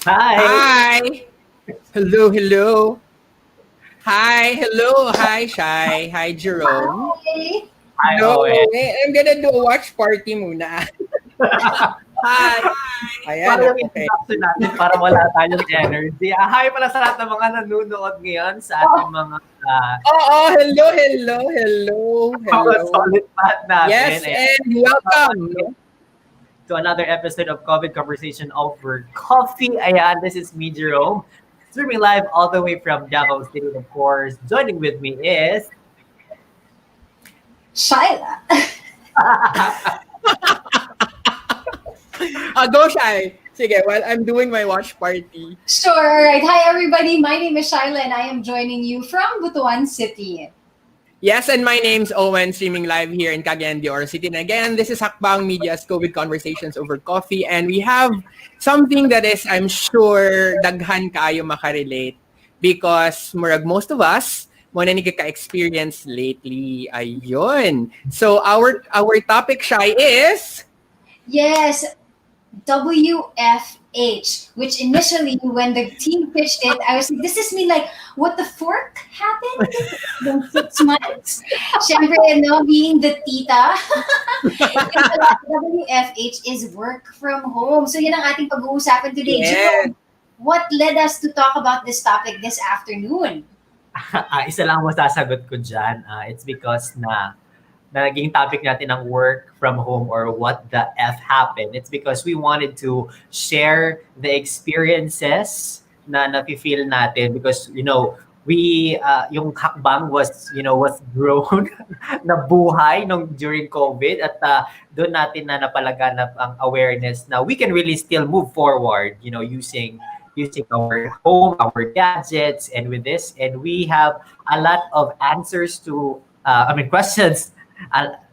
Hi. Hi. Hello, hello. Hi, hello. Hi, Shy. Hi, Jerome. Hi! Hi, Hello. Owen. I'm gonna do a watch party muna. Hi. Ayan, Parang yung okay. introduction natin para wala tayong energy. Hi pala sa lahat ng mga nanonood ngayon sa ating Oh, hello, hello, hello, mga hello. solid path natin. Yes, Ayan. and welcome. No? To another episode of COVID Conversation Over Coffee. Ayan, this is me, Gerome. Streaming live all the way from Davao City, of course. Joining with me is... Shayla! Go, Shy. Sige, while I'm doing my watch party. Sure, alright. Hi everybody, my name is Shayla and I am joining you from Butuan City. Yes, and my name's Owen, streaming live here in Cagayan de Oro City. And again, this is Hackbang Media's COVID Conversations Over Coffee. And we have something that is, I'm sure, daghan kayo makarelate. Because murag most of us, mo na ni ka-experience lately. Ayun. So our topic, Shy, is... Yes, WFH, which initially when the team pitched it, I was like, this is me like, what the fork happened? The 6 months? Siyempre, no, being the tita, WFH is work from home. So yun ang ating pag-uusapan today. Yes. Jerome, what led us to talk about this topic this afternoon? Isa lang masasagot ko dyan. It's because na naging topic natin ang work from home or what the F happened. It's because we wanted to share the experiences na nafe-feel natin because, we, yung hakbang was grown na buhay during COVID at doon natin na napalaganap ang awareness na we can really still move forward, using our home, our gadgets, and with this, and we have a lot of answers to, questions.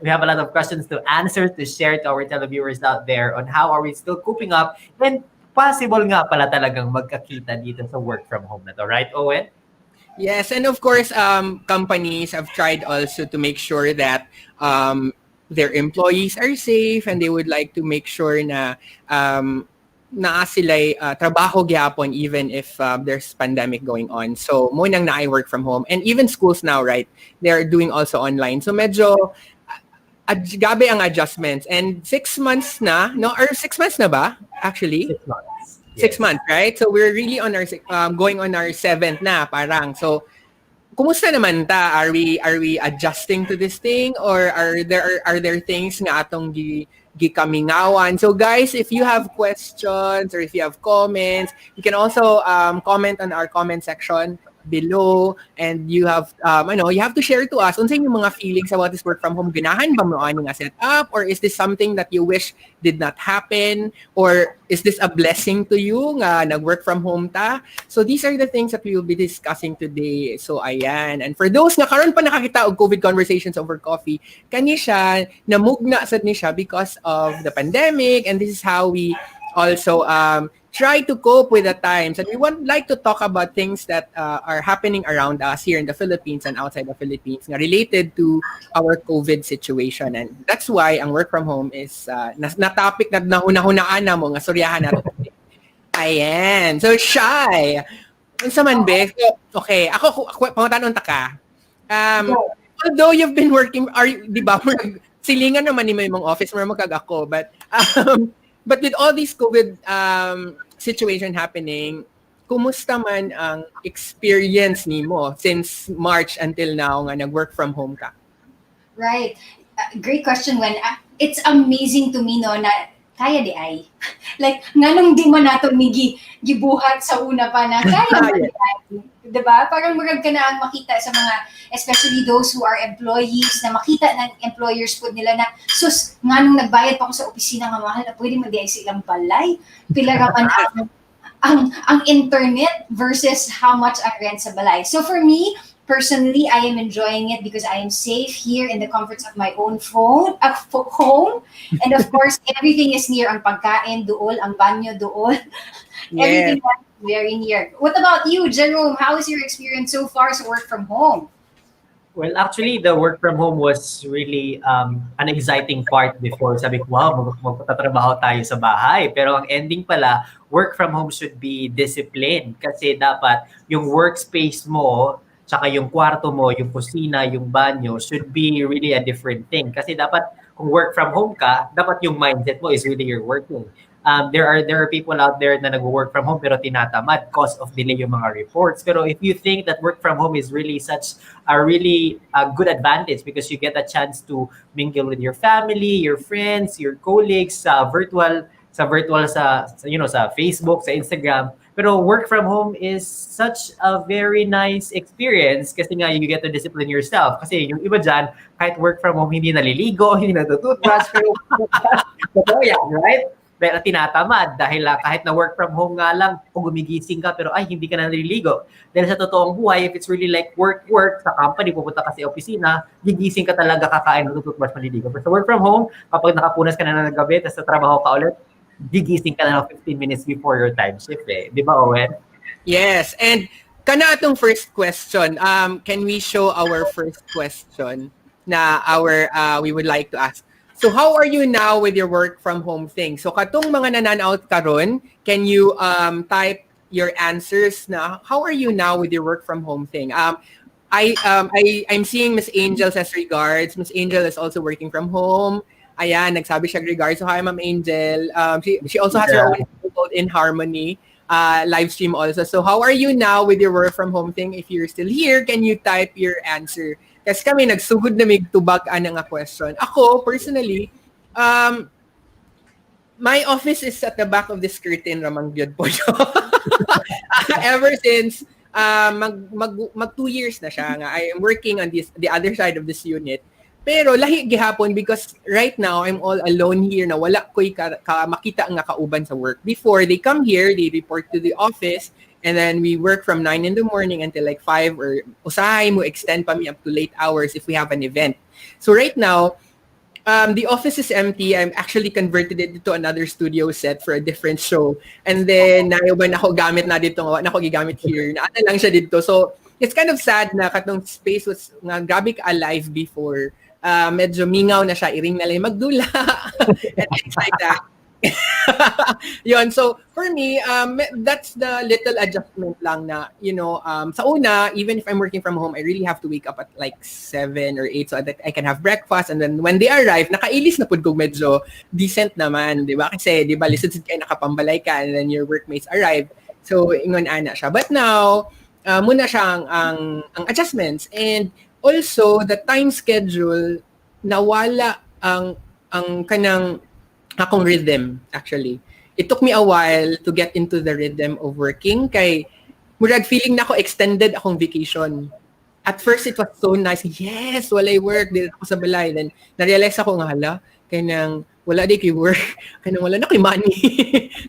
We have a lot of questions to answer to share to our televiewers out there on how are we still coping up and possible nga pala talagang magkakita dito sa work from home na to, right, Owen? Yes, and of course, companies have tried also to make sure that their employees are safe, and they would like to make sure na naa sila'y trabaho gyapon even if there's pandemic going on. So, mo nang naay work from home. And even schools now, right? They're doing also online. So, medyo gabi ang adjustments. And 6 months na, no? Or 6 months na ba, actually? 6 months. 6 months, right? So we're really on our going on our 7th na parang. So kumusta naman ta? Are we adjusting to this thing or are there things nga atong gikamingawan? So guys, if you have questions or if you have comments, you can also comment on our comment section below, and you have you have to share to us unsa yung mga feelings about this work from home. Ganahan ba mo ani nga setup, or is this something that you wish did not happen, or is this a blessing to you nga nag-work from home ta? So these are the things that we will be discussing today. So ayan, and for those nga karon pa nakakita og COVID Conversations Over Coffee, kani siya namugna sad ni siya because of the pandemic, and this is how we also try to cope with the times, and we would like to talk about things that are happening around us here in the Philippines and outside the Philippines nga related to our COVID situation. And that's why ang work from home is na topic na nahuna-hunaan na mo nga suryahan nato today. Ayan. So, Shy, unsa man be? So, okay, ako pangutanon ta ka. Although you've been working, di ba, silingan naman ni may mong office mo magkag ako, but with all these COVID situation happening, kumusta man ang experience nimo since March until now nga nag-work from home ka? Right. Great question when it's amazing to me no na kaya di ay. Like nganong di mo nato gibuhat sa una pa na kaya mo di ay. 'Di ba? Parang murag ka na ang makita sa mga especially those who are employees na makita ng employers po nila na sus nganong nagbayad pa ako sa opisina nga mahal na pwede man di ay silang balay. Pila ra man ang internet versus how much ang rent sa balay. So for me, personally, I am enjoying it because I am safe here in the comforts of my own home. And of course, everything is near. Ang pagkain, dool. Ang banyo, dool. Everything is very near. What about you, Gerome? How is your experience so far to work from home? Well, actually, the work from home was really an exciting part before. Sabi ko, wow, magtatrabaho tayo sa bahay. Pero ang ending pala, work from home should be discipline. Kasi dapat yung workspace mo, tsaka yung kwarto mo, yung kusina, yung banyo, should be really a different thing. Kasi dapat, kung work from home ka, dapat yung mindset mo is really you're working. There are people out there na nag-work from home pero tinatamad cause of delay yung mga reports. Pero if you think that work from home is really such a really good advantage because you get a chance to mingle with your family, your friends, your colleagues sa Facebook, sa Instagram. Pero work from home is such a very nice experience kasi nga you get to discipline yourself. Kasi yung iba dyan, kahit work from home, hindi naliligo, hindi natututbrush, pero totoo yan, right? Pero tinatamad dahil kahit na work from home nga lang, kung gumigising ka pero ay hindi ka na naliligo. Dahil sa totoong buhay, if it's really like work sa company, pupunta ka sa opisina, gigising ka talaga, kakain, matututbrush, maliligo. But sa work from home, kapag nakapunas ka na ng gabi, tapos sa trabaho ka ulit, gigising ka na 15 minutes before your time shift eh. Di ba, Owen? Yes, and kana atong first question. Can we show our first question na we would like to ask? So how are you now with your work from home thing? So katong mga nananaot karon, can you type your answers na how are you now with your work from home thing? I'm seeing Miss Angel says regards. Miss Angel is also working from home. Ayan, nagsabi siya regards. So hi, Ma'am Angel. She also has her own episode in Harmony live stream also. So how are you now with your work from home thing? If you're still here, can you type your answer? Kasi kami nagsugod na mig tubag nga question. Ako, personally, my office is at the back of this curtain, ramang gyud po siya. Ever since mag 2 years na siya nga. I am working on the other side of this unit. Pero lahi gihapon because right now I'm all alone here na wala ko'y makita nga kauban sa work. Before they come here, they report to the office. And then we work from 9 in the morning until like 5 or usahay mo extend pa mi up to late hours if we have an event. So right now, the office is empty. I'm actually converted it to another studio set for a different show. And then nayoban ako gamit na dito, na ako gigamit here. Naana lang siya dito. So it's kind of sad na katong space was nga grabe ka alive before. Medyo mingaw na siya, iring na lang magdula. And things like that. Yun, so for me, that's the little adjustment lang na, sa una, even if I'm working from home, I really have to wake up at like 7 or 8 so that I can have breakfast. And then when they arrive, nakailis na po kung medyo decent naman, di ba? Kasi, di ba, lisod kayo, nakapambalay ka, and then your workmates arrive. So, ingon ana siya. But now, muna siyang ang adjustments. And also, the time schedule, nawala ang kanang akong rhythm, actually. It took me a while to get into the rhythm of working. Kay, murag feeling na ako extended akong vacation. At first, it was so nice. Yes, walay work. Dito ako sa balay. Then, na-realize ako nga, hala, kanang wala di kay work. Kanang wala na kay money.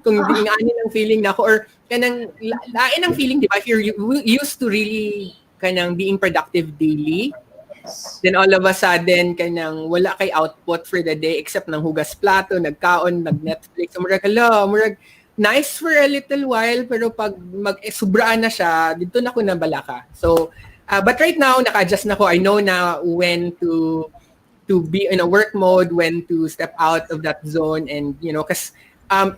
Kung hindi nga ng feeling na ako. Or kanang lain ang feeling, di ba? If you're used to really kanang being productive daily, then all of a sudden, kanang wala kay output for the day except ng hugas plato, nagkaon, nag-Netflix. So, murag nice for a little while, pero pag mag-subraan na siya, dito na ko nabalaka. So, but right now, naka-adjust na ko. I know na when to be in a work mode, when to step out of that zone, and, because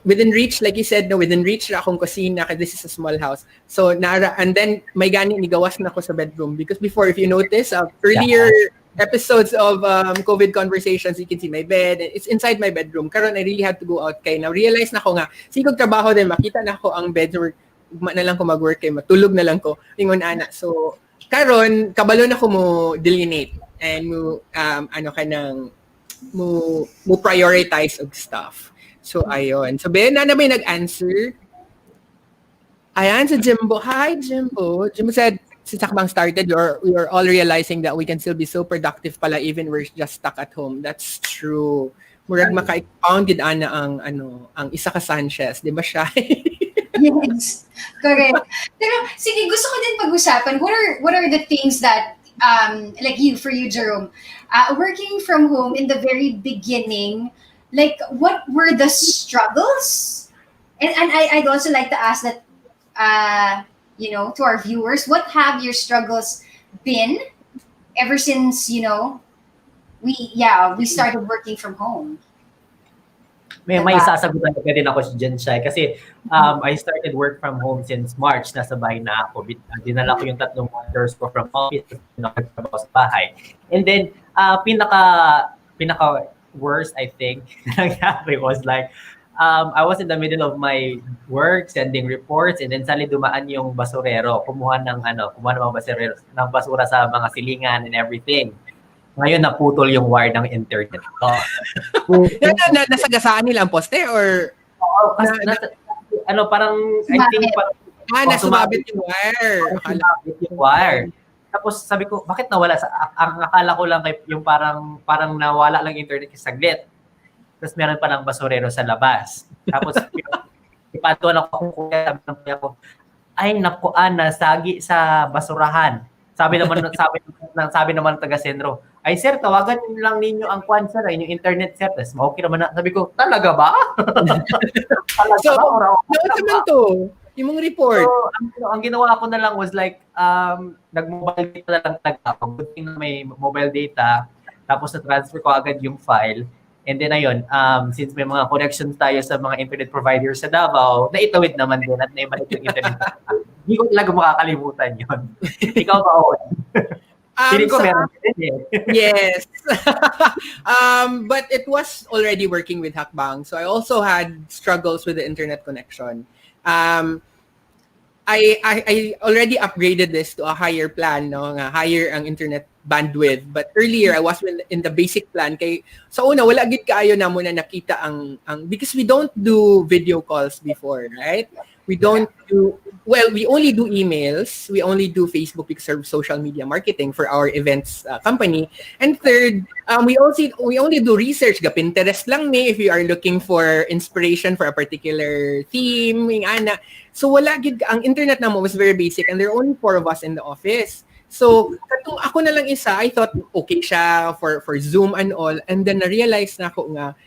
within reach, like you said, within reach ra akong kusina kasi this is a small house. So, and then, may gani nigawas na ako sa bedroom. Because before, if you notice, earlier episodes of COVID conversations, you can see my bed. It's inside my bedroom. Karon, I really had to go out kay na-realize na ko nga, sigog trabaho din, makita na ko ang bedroom, na lang ko mag-work kay matulog na lang ko, ingon ana. So, karon, kabalo na ko mo delineate and mo prioritize og stuff. So, ayun. So, Ben, na may nag-answer. Ayan, si Jimbo. Hi, Jimbo. Jimbo said, since Hackbang started, we are all realizing that we can still be so productive pala even we're just stuck at home. That's true. Murag maka-expound gid ana ang isa ka Sanchez, di ba siya? Yes, correct. Pero sige, gusto ko din pag-usapan, what are the things that like for you, Gerome, working from home in the very beginning, like what were the struggles? And I'd also like to ask that to our viewers, what have your struggles been ever since, we started working from home. May Diba? sasagutan ko din ako dyan siya kasi I started work from home since March. Nasa bahay na ako. Dinala ko yung 3 monitors ko from office. Nagtrabaho sa bahay. And then, pinaka worst, I think, na nangyari was like, I was in the middle of my work, sending reports, and then suddenly dumaan yung basurero. Kumuha ng mga basurero, ng basura sa mga silingan and everything. Ngayon, naputol yung wire ng internet ko. Nasagasaan nila ang poste or Kasi parang, I think, nasumabit yung wire. Sumabit yung wire. Tapos sabi ko, bakit nawala? Ang akala ko lang yung parang nawala lang internet kasi saglit. Tapos meron pa ng basurero sa labas. Tapos ipatuan ako kung kuya, sabi ng kuya ko, ay naku, nasagi sa basurahan. Sabi naman ng taga-sentro, ay sir, tawagan lang ninyo ang kwan sir, yung internet sir. Tapos okay naman na. Sabi ko, talaga ba? So, naman to? Yung mong report? So, ang ginawa ko na lang was like, nag-mobile data na lang talaga ako. Good thing na may mobile data. Tapos na-transfer ko agad yung file. And then ayun, since may mga connections tayo sa mga internet providers sa Davao, naitawid naman din at naibalik yung internet. Hindi ko talaga makakalimutan yun. Ikaw ba, Owen? Feeling ko meron din eh. Yes. But it was already working with Hackbang. So I also had struggles with the internet connection. I already upgraded this to a higher plan, no? Higher ang internet bandwidth. But earlier, I was in the basic plan. Sa una, wala gid kaayo na muna nakita ang because we don't do video calls before, right? We only do emails. We only do Facebook because of social media marketing for our events company. And third, we only do research. Pinterest lang if you are looking for inspiration for a particular theme. So wala gid, ang internet namo was very basic and there are only 4 of us in the office. So katong ako na lang isa, I thought okay siya for Zoom and all. And then na-realize na ako nga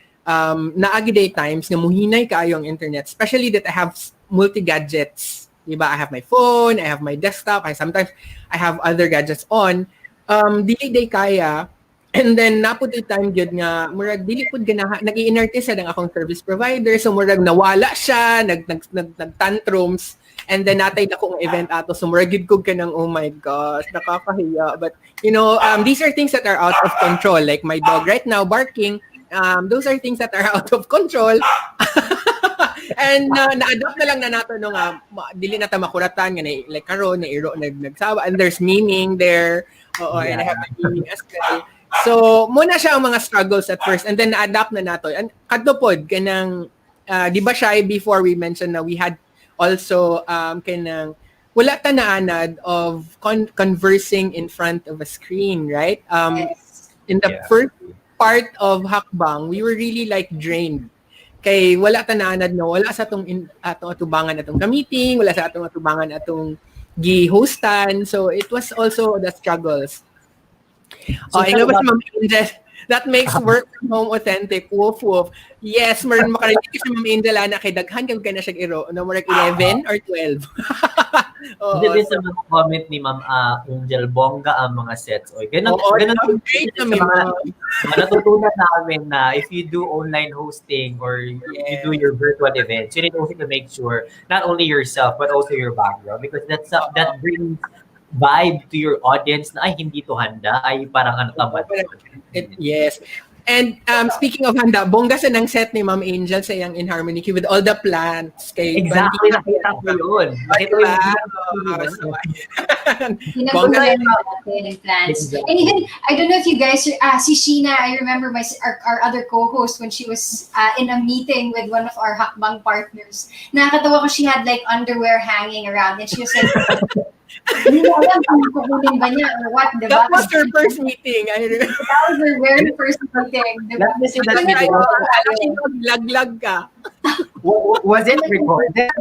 naagi times nga muhinay kaayo ang internet, especially that I have multi-gadgets. Diba? I have my phone, I have my desktop, sometimes I have other gadgets on. Dili day kaya. And then napud time gyud nga murag dili pud ganaha nag-iinerte sa ang akong service provider, so murag nawala siya, nag tantrums. And then natay na kong event ato, so murag gid ko kanang oh my gosh, nakakahiya. But these are things that are out of control, like my dog right now barking. Those are things that are out of control. And na-adopt na lang na nato dili na ta makuratan nga like karon na iro nagsawa, and there's meaning there. And I have a meaning as well. So muna siya ang mga struggles at first, and then na-adapt na nato. And kadto pod kanang di ba Shay, before we mentioned na we had also kanang wala ta naanad of conversing in front of a screen, right? In the first part of Hackbang, we were really like drained. Kay wala ta naanad wala sa atong atubangan atong meeting, wala sa atong atubangan atong gi-hostan. So it was also the struggles. So Ma'am Angel, that makes work from home authentic. Woof woof. Yes, meron makarinig si Ma'am Angel na kay daghan kag na siya iro, murag 11 or 12. Hindi sa mga comment ni Ma'am Angel, bongga ang mga sets. Ganun great na mga natutunan namin na if you do online hosting or you do your virtual events, you need also to make sure not only yourself but also your background, because that brings vibe to your audience na ay hindi to handa, ay parang tamad. Yes. And speaking of handa, bongga sa nang set ni Ma'am Angel sa iyang In Harmony with all the plants. Exactly, nakita ko yun. Bongga yung plants. And even, I don't know if you guys, si Sheena, I remember our other co-host when she was in a meeting with one of our Hackbang partners. Nakakatawa ko, she had like underwear hanging around and she was like, hindi na alam kung kukunin ba niya or what, diba? That was her first meeting. That was her very first meeting. Diba? Laglag ka. Was it recorded?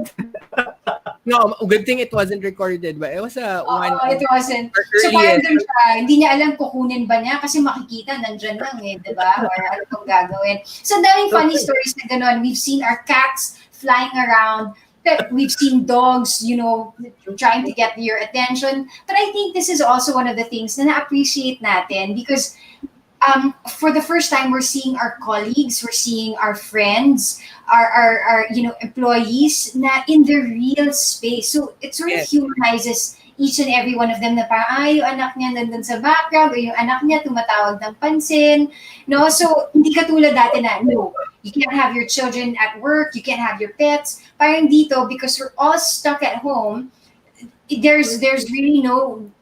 No, good thing it wasn't recorded, but it was one. It wasn't. So parang dun siya, hindi niya alam kukunin ba niya kasi makikita nandyan lang diba? Or ano pong gagawin. So daming funny stories na gano'n. We've seen our cats flying around that we've seen dogs, trying to get your attention. But I think this is also one of the things na na-appreciate natin because for the first time, we're seeing our colleagues, we're seeing our friends, our employees na in their real space. So it sort of Yes. humanizes each and every one of them na parang, yung anak niya nandun sa background, or yung anak niya tumatawag ng pansin. No? So, hindi katulad dati na, no, you can't have your children at work, you can't have your pets. Parang dito, because we're all stuck at home, there's really no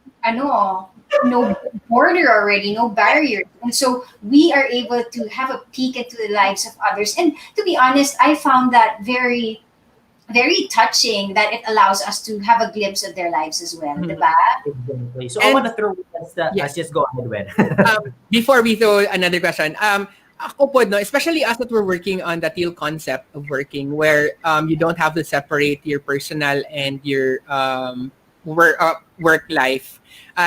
border already, no barrier. And so we are able to have a peek into the lives of others. And to be honest, I found that very, very touching that it allows us to have a glimpse of their lives as well, diba? Exactly. So I And- want to throw Yes. let's just go ahead with. Before we throw another question, ako po, no, especially us that we're working on the teal concept of working where you don't have to separate your personal and your work life.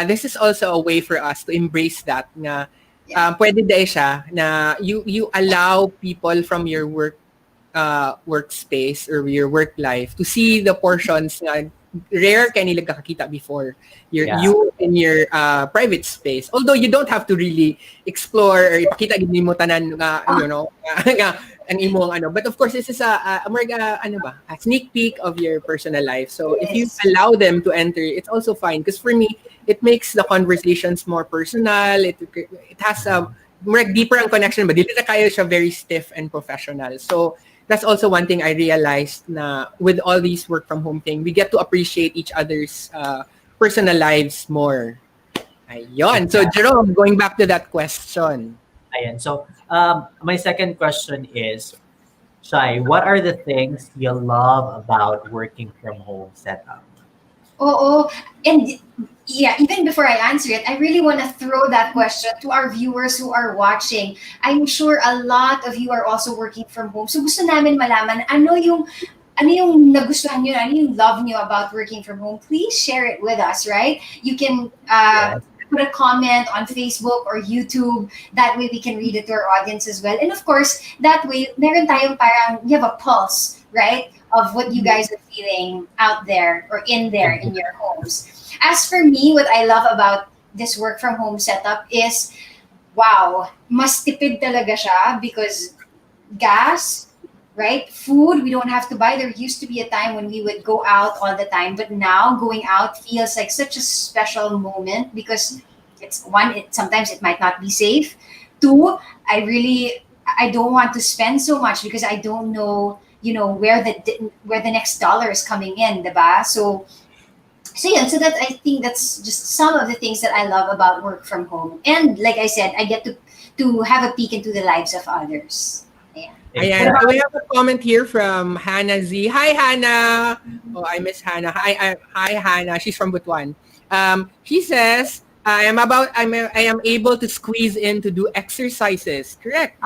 This is also a way for us to embrace that na pwede dahil siya na you allow people from your workspace or your work life to see the portions na rare ka nila kakakita before you in your private space. Although you don't have to really explore or ipakita gid mo tanan nga nga ang imong but of course this is a sneak peek of your personal life. So if you allow them to enter, it's also fine because for me it makes the conversations more personal. It has more deeper ang connection, but dili na kayo siya very stiff and professional. So that's also one thing I realized na with all these work from home thing, we get to appreciate each other's personal lives more. Ayun. So Gerome, going back to that question. Ayan. So my second question is, Shai, what are the things you love about working from home setup? Oo. And yeah, even before I answer it, I really want to throw that question to our viewers who are watching. I'm sure a lot of you are also working from home. So gusto namin malaman ano yung nagustuhan nyo, ano yung love nyo about working from home. Please share it with us, right? You can put a comment on Facebook or YouTube. That way we can read it to our audience as well. And of course, that way, meron tayong parang, you have a pulse, right? Of what you guys are feeling out there or in your homes. As for me, what I love about this work from home setup is, wow, mas tipid talaga siya because gas, right? Food, we don't have to buy. There used to be a time when we would go out all the time, but now going out feels like such a special moment because sometimes it might not be safe. Two, I don't want to spend so much because I don't know, where the next dollar is coming in, diba? So yeah, so that I think that's just some of the things that I love about work from home. And like I said, I get to have a peek into the lives of others. Ayan. So we have a comment here from Hannah Z. Hi, Hannah. Oh, I miss Hannah. Hi, Hannah. She's from Butuan. She says, I am able to squeeze in to do exercises. Correct.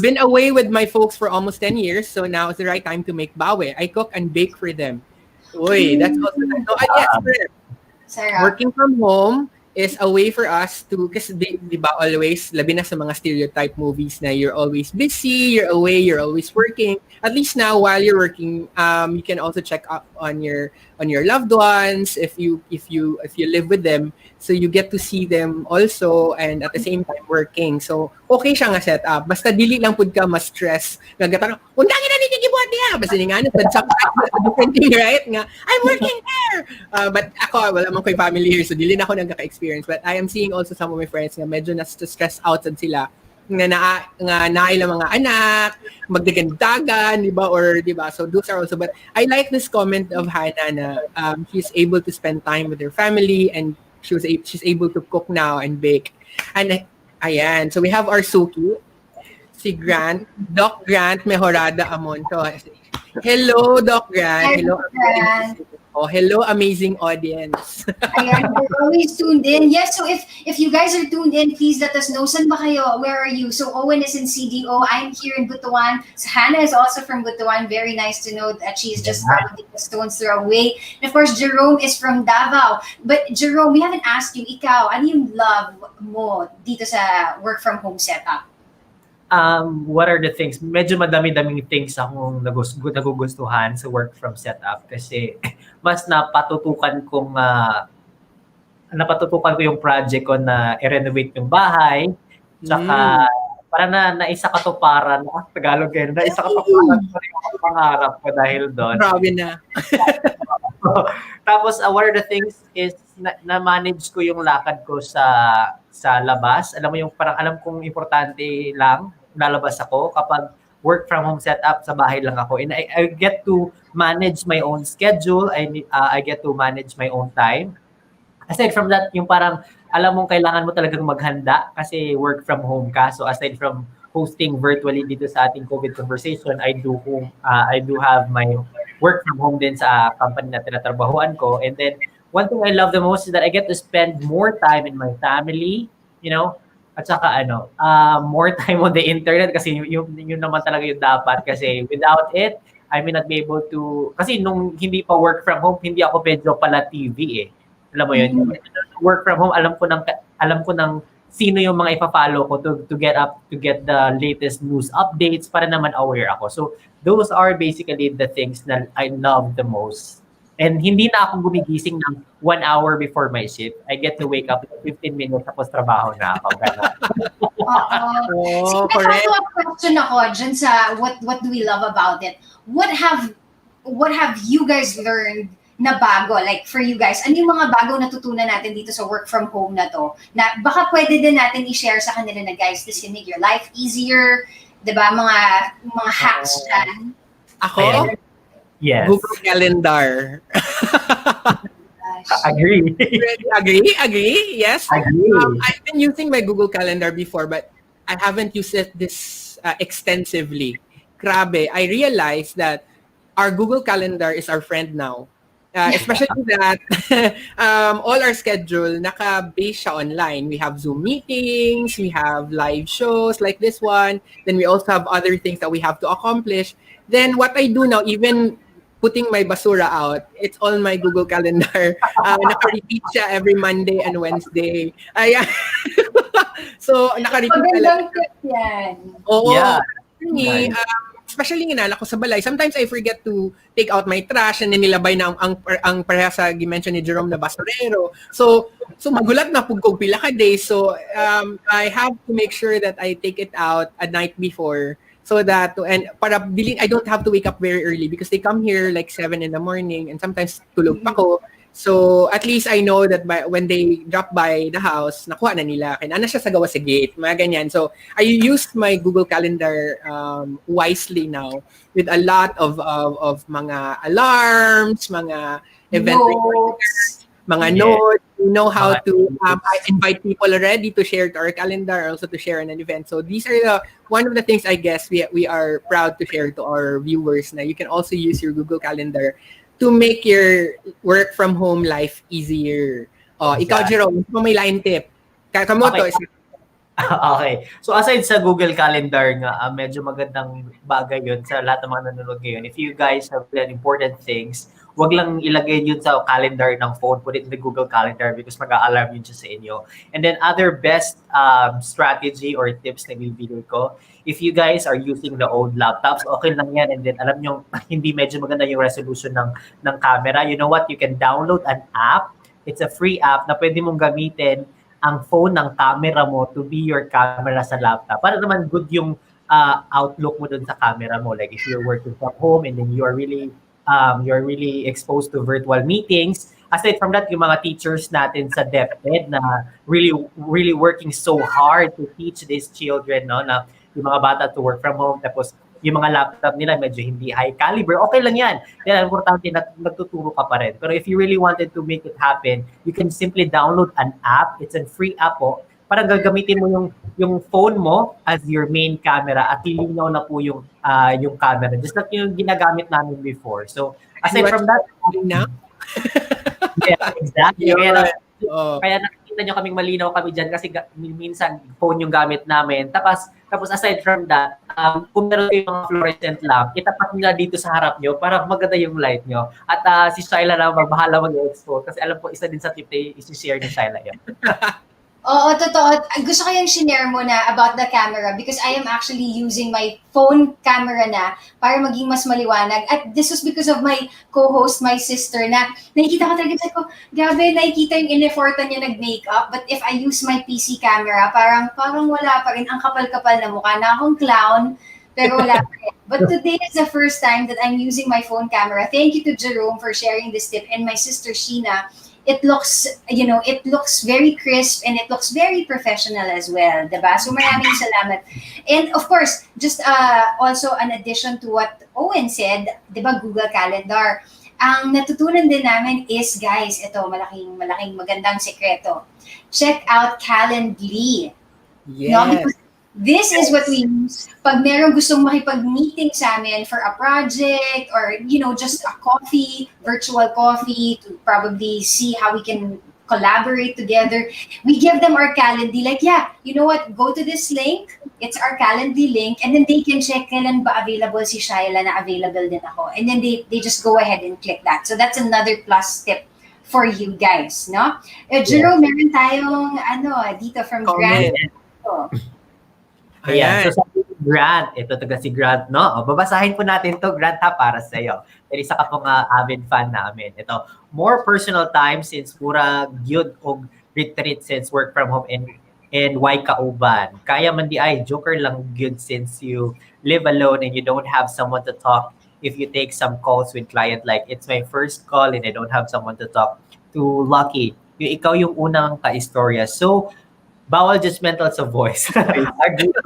Been away with my folks for almost 10 years, so now is the right time to make bawe. I cook and bake for them. Uy, that's also nice. So, yes, correct. Sarah. Working from home is a way for us to, kasi di ba always, labi na sa mga stereotype movies na you're always busy, you're away, you're always working. At least now, while you're working, you can also check up on your loved ones if you live with them. So you get to see them also and at the same time working. So okay siya nga setup. Basta dili lang pud ka ma-stress. Nagatanong, undangin na ni gibuhat niya. Basta nga sometimes a different thing, right? Nga, I'm working there. But ako, wala man ko'y family here, so dili na ako nagka-experience. But I am seeing also some of my friends nga medyo na-stress out sad sila nga nailang mga anak, magdagandagan, di ba? Or, di ba? So those are also, but I like this comment of Hannah na she's able to spend time with her family and she's able to cook now and bake. And ayan, so we have our Suki, si Grant, Doc Grant Mejorada Amonto. Hello, Doc Grant. Hi, Hello, Grant. hello, amazing audience. Ayan, we're always tuned in. Yes, so if you guys are tuned in, please let us know. San ba kayo? Where are you? So Owen is in CDO. I'm here in Butuan. So Hannah is also from Butuan. Very nice to know that she's just probably a stone's throw away. And of course, Gerome is from Davao. But Gerome, we haven't asked you, ikaw, ano yung love mo dito sa work from home setup? What are the things? Medyo madami-daming things akong nagugustuhan sa work from setup kasi mas napatutukan ko yung project ko na i-renovate yung bahay. Tsaka para na naisa katuparan, Tagalog yan, naisa katuparan ko rin yung pangarap ko dahil doon. Grabe na. Tapos one of the things is na-manage ko yung lakad ko sa labas. Alam mo yung parang alam kong importante lang lalabas ako kapag work from home setup sa bahay lang ako. And I get to manage my own schedule. I get to manage my own time. Aside from that, yung parang alam mong kailangan mo talagang maghanda kasi work from home ka. So aside from hosting virtually dito sa ating COVID conversation, I do have my work from home din sa company na tinatrabahuan ko. And then one thing I love the most is that I get to spend more time in my family, at saka more time on the internet kasi yun naman talaga yung dapat kasi without it, I may not be able to, kasi nung hindi pa work from home, hindi ako medyo pala TV eh. Alam mo yun, work from home, alam ko ng sino yung mga ipa-follow ko to get the latest news updates para naman aware ako. So those are basically the things that I love the most. And hindi na ako gumigising ng 1 hour before my shift. I get to wake up 15 minutes tapos trabaho na ako. So, may follow-up question ako dyan sa what do we love about it? What have you guys learned na bago? Like for you guys, ano yung mga bago natutunan natin dito sa work from home na to? Na baka pwede din natin i-share sa kanila na guys, this can make your life easier. Diba? Mga hacks dyan. Ako? Yes. Google Calendar. Agree. Agree. Yes. Agree. I've been using my Google Calendar before, but I haven't used it this extensively. Grabe. I realized that our Google Calendar is our friend now. Especially that all our schedule naka-base siya online. We have Zoom meetings, we have live shows like this one. Then we also have other things that we have to accomplish. Then what I do now, even putting my basura out, it's all my Google Calendar. Naka-repeat siya every Monday and Wednesday. So, naka-repeat Magandang tip yan. Oo. Yeah. Me, especially inala ko sa balay, sometimes I forget to take out my trash and then nilabay na ang pareha sa gi-mention ni Gerome na basurero. So magulat na pugkog pila ka days. So I have to make sure that I take it out a night before so that I don't have to wake up very early because they come here like 7 in the morning and sometimes tulog pa ko. So at least I know that when they drop by the house, nakuha na nila. Kaya siya sa gawa sa gate, mga ganyan. So I use my Google Calendar wisely now with a lot of mga alarms, mga event reminders, mga notes. We know how to I invite people already to share to our calendar, also to share in an event. So these are one of the things I guess we are proud to share to our viewers. Now you can also use your Google Calendar to make your work from home life easier. Ikaw, Gerome, may line tip. Kamoto. Okay. So aside sa Google Calendar nga, medyo magandang bagay yun sa lahat ng mga nanonood ngayon. If you guys have important things, wag lang ilagay yun sa calendar ng phone, put it in the Google Calendar because mag-a-alarm yun siya sa inyo. And then other best strategy or tips na bibigay ko, if you guys are using the old laptops, okay lang yan. And then alam nyo, hindi medyo maganda yung resolution ng camera. You know what? You can download an app. It's a free app na pwede mong gamitin ang phone ng camera mo to be your camera sa laptop. Para naman good yung outlook mo dun sa camera mo. Like if you're working from home and then you're really exposed to virtual meetings. Aside from that, yung mga teachers natin sa DepEd na really working so hard to teach these children, no, na yung mga bata to work from home, tapos yung mga laptop nila medyo hindi high caliber, okay lang yan. Then, importante na nagtuturo ka pa rin. Pero if you really wanted to make it happen, you can simply download an app. It's a free app po. Para gagamitin mo yung phone mo as your main camera at lilinaw na po yung camera. Just like yung ginagamit namin before. So, aside from that, yeah, exactly. Kaya nakikita nyo kaming malinaw kami dyan kasi minsan phone yung gamit namin. Tapos aside from that, kung meron yung mga fluorescent lamp, itapat nyo dito sa harap nyo para maganda yung light nyo. At si Shayla na magbahala mag-expose kasi alam ko isa din sa tip na isi-share ni Shayla yan. Oo, totoo. Gusto ko yung shinare mo na about the camera because I am actually using my phone camera na para maging mas maliwanag. At this was because of my co-host, my sister, na nakikita ko talaga, sabi ko, grabe, nakikita yung in-effortan niya nag-makeup. But if I use my PC camera, parang wala pa rin. Ang kapal-kapal na mukha na akong clown, pero wala pa rin. But today is the first time that I'm using my phone camera. Thank you to Gerome for sharing this tip and my sister Sheena. It looks, it looks very crisp and it looks very professional as well, diba? So maraming salamat. And of course, just also an addition to what Owen said, diba, Google Calendar. Ang natutunan din namin is, guys, ito, malaking magandang sekreto. Check out Calendly. Yes. No, because this is what we use pag merong gustong makipag-meeting sa amin for a project or, just a coffee, virtual coffee to probably see how we can collaborate together. We give them our Calendly, like, yeah, you know what, go to this link, it's our Calendly link, and then they can check kailan ba available si Shayla na available din ako. And then they just go ahead and click that. So that's another plus tip for you guys, no? Jerome, meron tayong, dito from Comment. Grant. Ayan. So sabi ni Grant, ito taga si Grant, no? O, babasahin po natin to, Grant, ha, para sa iyo. Pero isa ka pong avid fan namin. Ito, more personal time since mura gyud og retreat since work from home and why kauban. Kaya man di ay joker lang gyud since you live alone and you don't have someone to talk if you take some calls with client like it's my first call and I don't have someone to talk to. Lucky. Ikaw yung unang ka-istorya. So, bawal judgmental sa voice.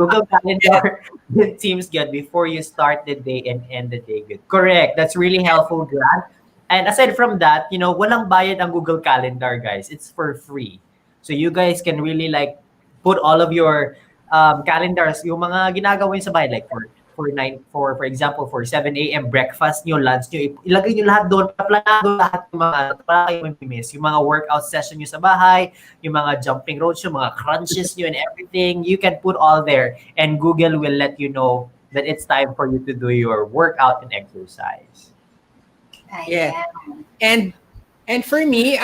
Google Calendar, it seems good before you start the day and end the day good. Correct. That's really helpful, Grant. And aside from that, walang bayad ang Google Calendar, guys. It's for free. So you guys can really put all of your calendars, yung mga ginagawa nyo sa bahay, like for example, for 7 a.m. breakfast nyo, lunch nyo, ilagay nyo lahat doon, planado lahat yung mga, para kayo may-miss, yung mga workout session nyo sa bahay, yung mga jumping ropes, yung mga crunches nyo and everything, you can put all there, and Google will let you know that it's time for you to do your workout and exercise. Yeah. And for me,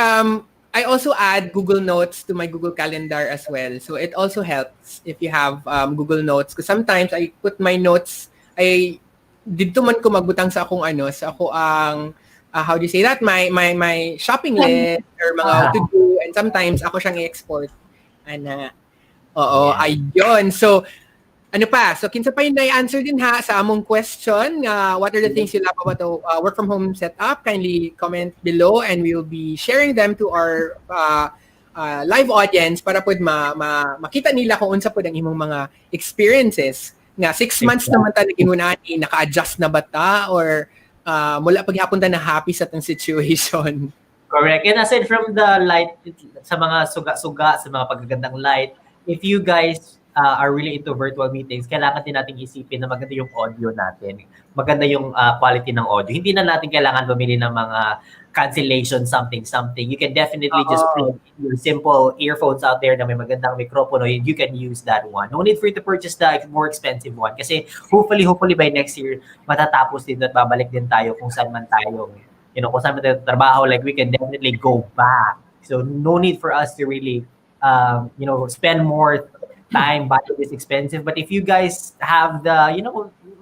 I also add Google Notes to my Google Calendar as well. So it also helps if you have Google Notes. Because sometimes I put my notes, dito man ko magbutang sa akong how do you say that? My shopping list or mga to-do. And sometimes ako siyang i-export. Ayun. So, So, kinsa pa yung na-answer din ha sa among question. What are the things you love about the work from home setup? Kindly comment below and we will be sharing them to our live audience para pod makita nila kung unsa pod ang imong mga experiences. Nga 6 months naman ta nagingunani, naka-adjust na ba ta or mula paghapon ta na happy sa tang situation. Correct. And aside from the light, sa mga suga-suga, sa mga pagagandang light, if you guys are really into virtual meetings, kailangan din natin isipin na maganda yung audio natin. Maganda yung quality ng audio. Hindi na natin kailangan bumili ng mga cancellation something. You can definitely just plug your simple earphones out there na may magandang mikropono. You can use that one. No need for you to purchase the more expensive one. Kasi hopefully by next year, matatapos din at babalik din tayo kung saan man tayo. Kung saan man tayo trabaho, we can definitely go back. So no need for us to really, spend more time, budget is expensive. But if you guys have the,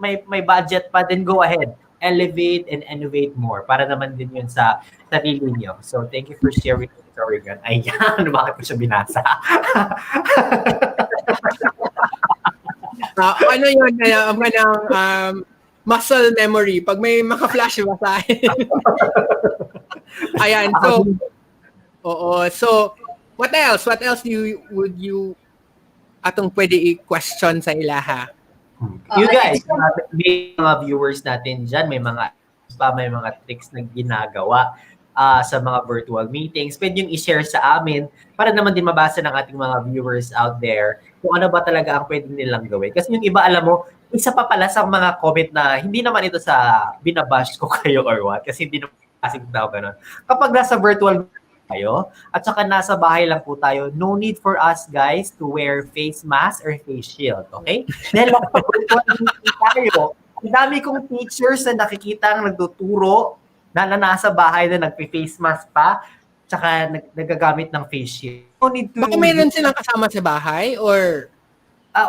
may budget pa, then go ahead. Elevate and innovate more para naman din yun sa sarili nyo. So, thank you for sharing the story, Gan. Ayan, bakit ko siya binasa? Muscle memory. Pag may maka-flash ba sa akin. Ayan, so, so, what else? What else would you atong pwede i-question sa ilaha? You guys, may mga viewers natin dyan, may mga tricks na ginagawa sa mga virtual meetings. Pwede yung i-share sa amin para naman din mabasa ng ating mga viewers out there kung ano ba talaga ang pwede nilang gawin. Kasi yung iba, alam mo, isa pa pala sa mga comment na hindi naman ito sa binabash ko kayo or what, kasi hindi naman kasing tao ganun. Kapag nasa virtual tayo at saka nasa bahay lang po tayo, no need for us guys to wear face mask or face shield, okay? Dahil tayo, ang dami kong teachers na nakikita ang nagtuturo na nasa bahay na nagpe-face mask pa. tsaka nagagamit ng face shield. No need to... Baka meron silang kasama sa bahay or...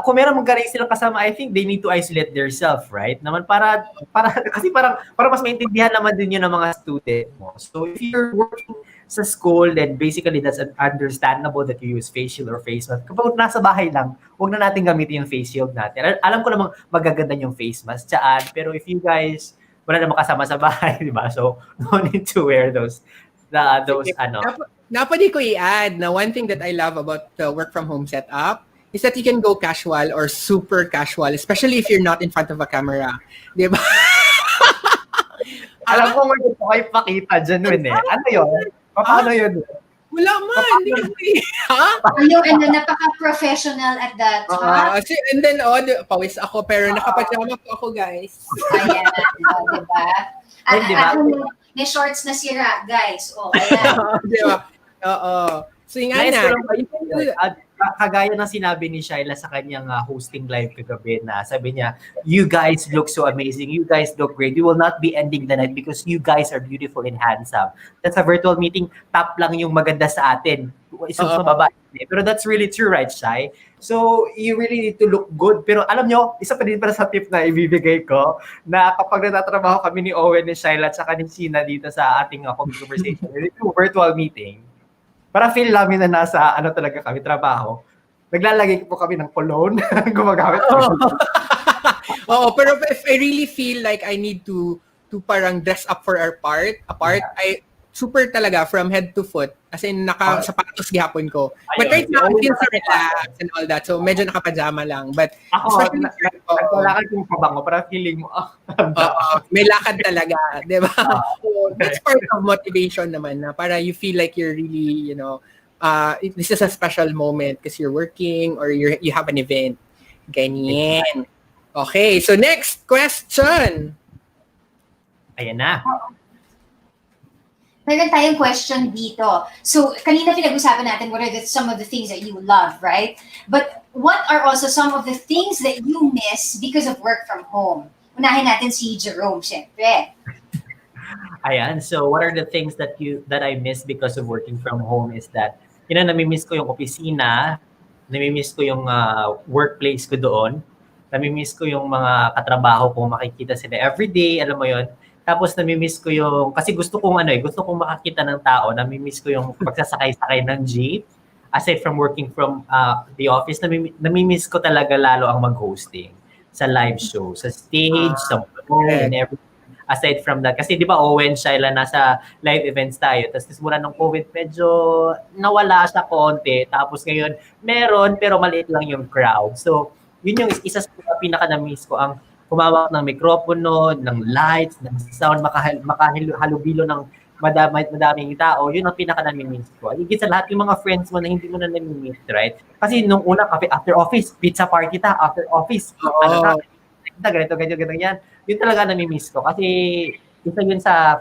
kung meron magaling silang kasama, I think they need to isolate themselves, right? Naman para kasi para mas maintindihan naman din yun ng mga student mo. So if you're working sa school, then basically that's understandable that you use face shield or face mask. Kapag nasa bahay lang, huwag na natin gamitin yung face shield natin. Alam ko namang magaganda yung face mask, tsaan, pero if you guys wala namang kasama sa bahay, di ba? So no need to wear those ano. Napwede ko i-add na one thing that I love about the work from home setup is that you can go casual or super casual, especially if you're not in front of a camera. Di ba? Alam ko may gusto kayo pakita dyan, eh. Ano yun? Paano yun? Wala man. Hindi ko ha? Yung napaka-professional at that time. And then, pawis ako, pero nakapajama po ako, guys. Ayan, diba? At may shorts na sira, guys. Ayan. Diba? Oo. So, yung kagaya ng sinabi ni Shayla sa kanyang hosting live kagabi na sabi niya, you guys look so amazing, you guys look great, we will not be ending the night because you guys are beautiful and handsome. That's a virtual meeting, top lang yung maganda sa atin. So, sa babae. Pero that's really true, right, Shay? So, you really need to look good. Pero alam nyo, isa pa din para sa tip na ibibigay ko, na kapag natatrabaho kami ni Owen, ni Shayla, at saka ni Sina dito sa ating conversation, virtual meeting, para feel namin na nasa talaga kami, trabaho. Naglalagay po kami ng cologne. Gumagamit kami. Pero if I really feel like I need to parang dress up for our part, I super talaga from head to foot. As in, naka-sapatos gihapon ko. But right now, I feel so relaxed and all that. So, medyo naka-pajama lang. But, ako, naglalakad yung pabango para feeling mo, may lakad talaga. Diba? So, that's part of motivation naman na para you feel like you're really, this is a special moment because you're working or you have an event. Ganyan. Okay, so next question. Ayan na. Meron tayong question dito. So, kanina pinag-usapan natin what are some of the things that you love, right? But what are also some of the things that you miss because of work from home? Unahin natin si Gerome, syempre. Ayan, so what are the things that I miss because of working from home is that, namimiss ko yung opisina, namimiss ko yung workplace ko doon, namimiss ko yung mga katrabaho kong makikita sila everyday, alam mo yon. Tapos namimiss ko yung, kasi gusto kong makakita ng tao, namimiss ko yung pagsasakay-sakay ng jeep. Aside from working from the office, namimiss ko talaga lalo ang mag-hosting sa live show, sa stage, sa phone, and everything. Aside from that, kasi di ba Owen, Shayla, nasa live events tayo. Tapos mula ng COVID, medyo nawala siya konti. Tapos ngayon, meron, pero maliit lang yung crowd. So, yun yung isa sa pinaka-namiss ko, ang humawak ng mikropono, ng lights, ng sound, makahalubilo ng madaming tao, yun ang pinaka-namimiss ko. Higit sa lahat, yung mga friends mo na hindi mo na namimiss, right? Kasi nung una, after office, pizza party after office, ganito, yan. Yun talaga namimiss ko. Kasi isa yun sa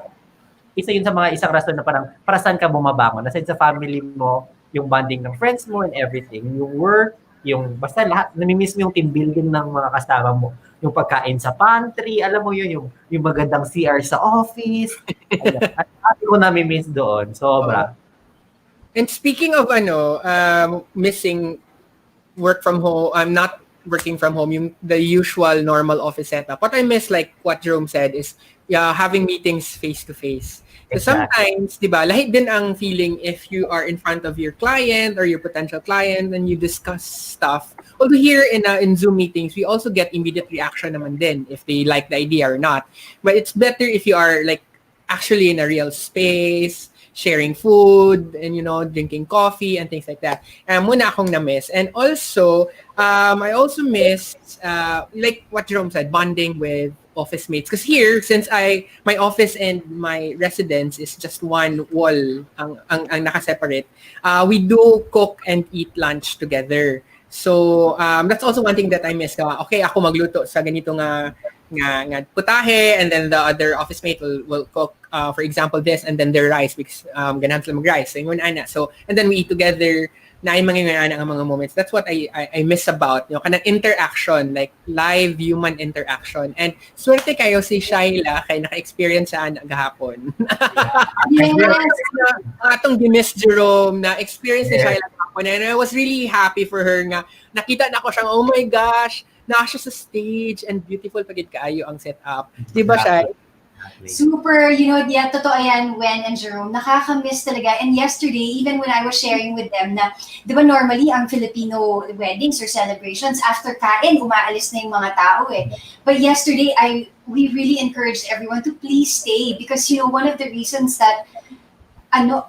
mga isang rason na parang para saan ka bumabangon. Aside sa family mo, yung bonding ng friends mo and everything, yung work, yung basta lahat, namimiss mo yung team building ng mga kasama mo. Yung pagkain sa pantry, alam mo yun, yung magandang CR sa office. At ko namimiss doon, sobra. And speaking of missing work from home, I'm not working from home, the usual normal office setup. What I miss, like what Gerome said, is having meetings face-to-face. So sometimes, di ba, lahit din ang feeling if you are in front of your client or your potential client and you discuss stuff. Although here in Zoom meetings, we also get immediate reaction naman din if they like the idea or not. But it's better if you are like actually in a real space, sharing food and, drinking coffee and things like that. Muna akong na-miss. And also, I also miss, like what Gerome said, bonding with office mates. Because here, since my office and my residence is just one wall ang nakaseparate, we do cook and eat lunch together. So, that's also one thing that I miss. Okay, ako magluto sa ganito nga putahe, and then the other office mate will cook, for example, this, and then their rice, because ganahan sila mag-rice. So, and then we eat together na ay mangyayari ang mga moments. That's what I miss about, kanang interaction, like live human interaction. And swerte kayo si Shayla kay naka-experience siya gahapon. Yes. Atong Miss Gerome na experience ni Shayla gahapon. And I was really happy for her nga nakita na ko siyang, oh my gosh, na siya sa stage and beautiful pagit kaayo ang setup. Di ba, Shay? Super, yeah, totoo yan, Wen and Jerome. Nakaka-miss talaga. And yesterday, even when I was sharing with them na, di ba normally, ang Filipino weddings or celebrations, after kain, umaalis na yung mga tao eh. But yesterday, we really encouraged everyone to please stay because, one of the reasons that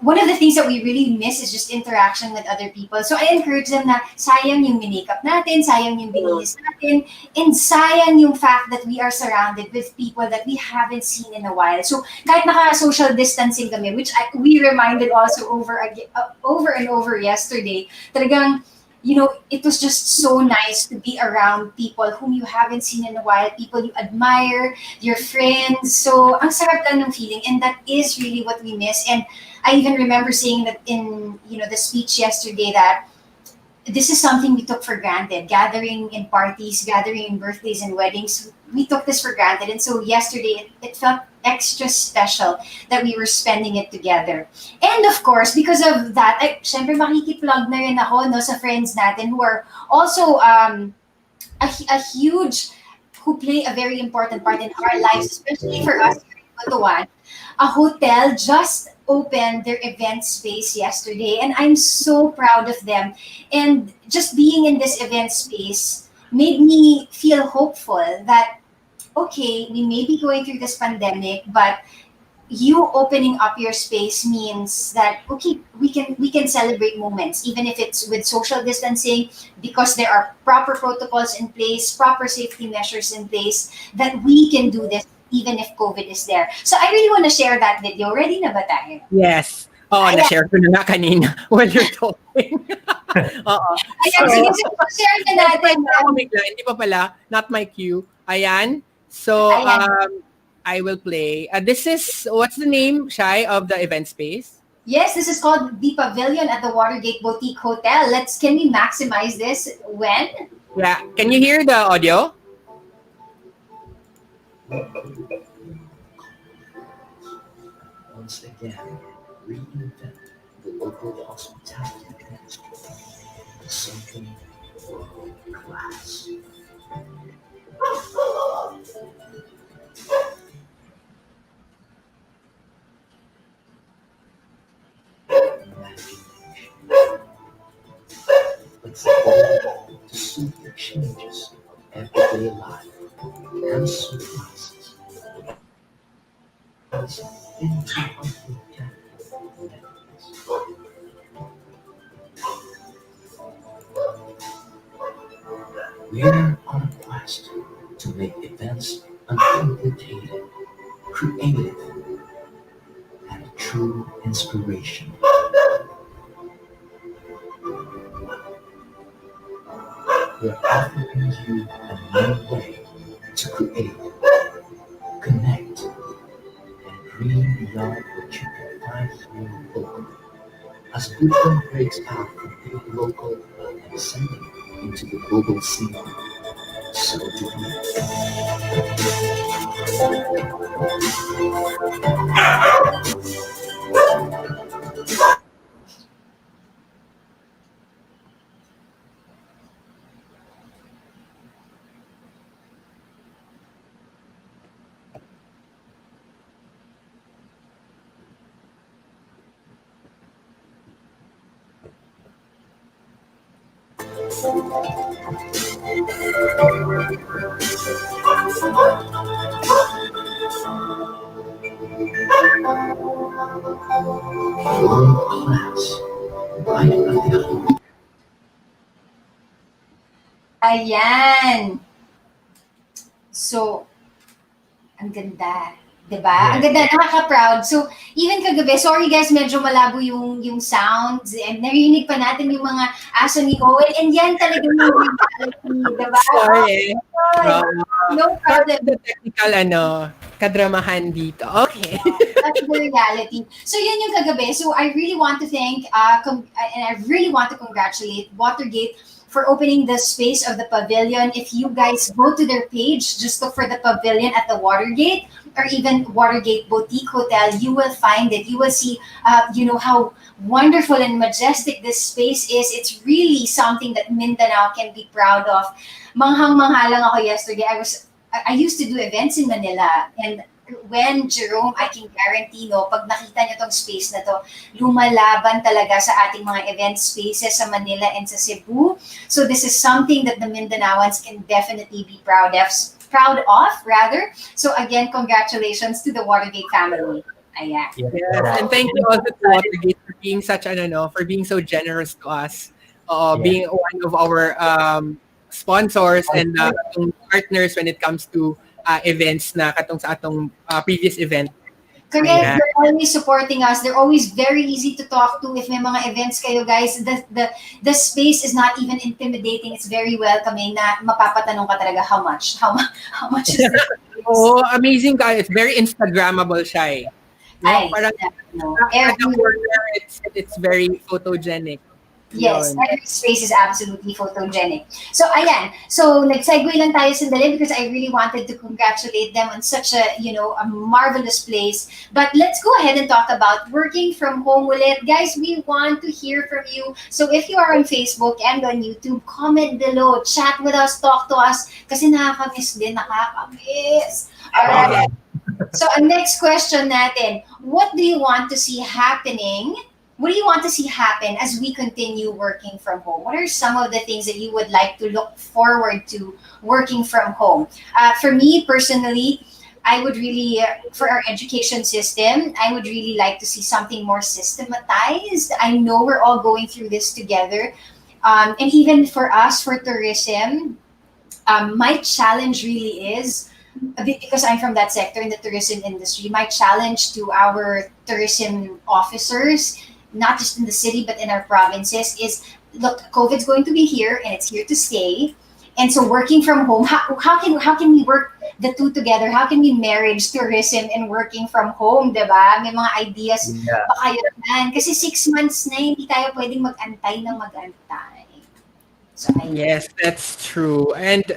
one of the things that we really miss is just interaction with other people. So I encourage them na sayang yung makeup natin, sayang yung binilis natin, and sayang yung fact that we are surrounded with people that we haven't seen in a while. So kahit naka-social distancing kami, which we reminded also over and over yesterday, talagang, it was just so nice to be around people whom you haven't seen in a while, people you admire, your friends. So ang sarap lang ng feeling, and that is really what we miss. And I even remember saying that in the speech yesterday that this is something we took for granted. Gathering in parties, gathering in birthdays and weddings, we took this for granted. And so yesterday, it felt extra special that we were spending it together. And of course, because of that, syempre makikiplug na rin ako sa friends natin who are also a huge, who play a very important part in our lives, especially for us here in Butuan. A hotel just opened their event space yesterday, and I'm so proud of them. And just being in this event space made me feel hopeful that, okay, we may be going through this pandemic, but you opening up your space means that, okay, we can celebrate moments, even if it's with social distancing, because there are proper protocols in place, proper safety measures in place, that we can do this even if COVID is there. So I really want to share that video. Ready na ba tayo? Yes. Na-share ko na kanina while you're talking. Oo. Ayan, sige, share na natin. Hindi pa pala, not my cue. Ayan. So, I will play. This is, what's the name, Shai, of the event space? Yes, this is called The Pavilion at the Watergate Boutique Hotel. Can we maximize this? When? Yeah. Can you hear the audio? Once again, reinvent the local hospitality industry to something world class. It's the goal to suit the changes of everyday life and surprises us into unforgettable memories. We are on a quest to make events uncomplicated, creative, and a true inspiration. We're offering you a new way to create, connect, and dream beyond what you can find here locally. As Buddhism breaks out from being local and ascending into the global scene, so do we. World class, right at the home. Ayan. So, ang ganda. Diba? Ang ganda, nakaka-proud. So, even kagabi, sorry guys, medyo malabo yung sounds and narinig pa natin yung mga aso ni Owen and yan talaga yung reality, diba? Sorry. Oh, no Sorry problem. the technical kadramahan dito. Okay. That's the reality. So yun yung kagabi. So I really want to thank, and I really want to congratulate Watergate for opening the space of the pavilion. If you guys go to their page, just look for the pavilion at the Watergate or even Watergate Boutique Hotel, you will find it. You will see, how wonderful and majestic this space is. It's really something that Mindanao can be proud of. Manghang-mangha lang ako yesterday. I used to do events in Manila, and when Gerome, I can guarantee, no, pag nakita niyo tong space na to, lumalaban talaga sa ating mga event spaces sa Manila and sa Cebu. So this is something that the Mindanaoans can definitely be proud of, rather. So again, congratulations to the Watergate family. Ayan. Yes, and thank you also to Watergate for being for being so generous to us. Being one of our sponsors and partners when it comes to events na katong sa atong previous event. Correct. They're always supporting us. They're always very easy to talk to. If may mga events kayo, guys, the space is not even intimidating. It's very welcoming na mapapatanong ka talaga how much is it? Oh, amazing guy. It's very Instagrammable siya. Ay, parang it's very photogenic. Yes, every space is absolutely photogenic. So, ayan. So, nag-segue lang tayo sandali because I really wanted to congratulate them on such a marvelous place. But let's go ahead and talk about working from home ulit. Guys, we want to hear from you. So, if you are on Facebook and on YouTube, comment below, chat with us, talk to us. Kasi nakakamiss din, nakakamiss. Alright. So, ang next question natin, what do you want to see happening? What do you want to see happen as we continue working from home? What are some of the things that you would like to look forward to working from home? For me personally, I would really, for our education system, I would really like to see something more systematized. I know we're all going through this together. And even for us, for tourism, my challenge really is, because I'm from that sector in the tourism industry, my challenge to our tourism officers, not just in the city but in our provinces, is look, COVID's going to be here and it's here to stay. And so working from home, how can we work the two together? How can we marriage tourism and working from home, diba? May mga ideas pa kayo naman. Kasi 6 months na hindi tayo pwedeng mag-antay ng mag-antay. So, yes, that's true. And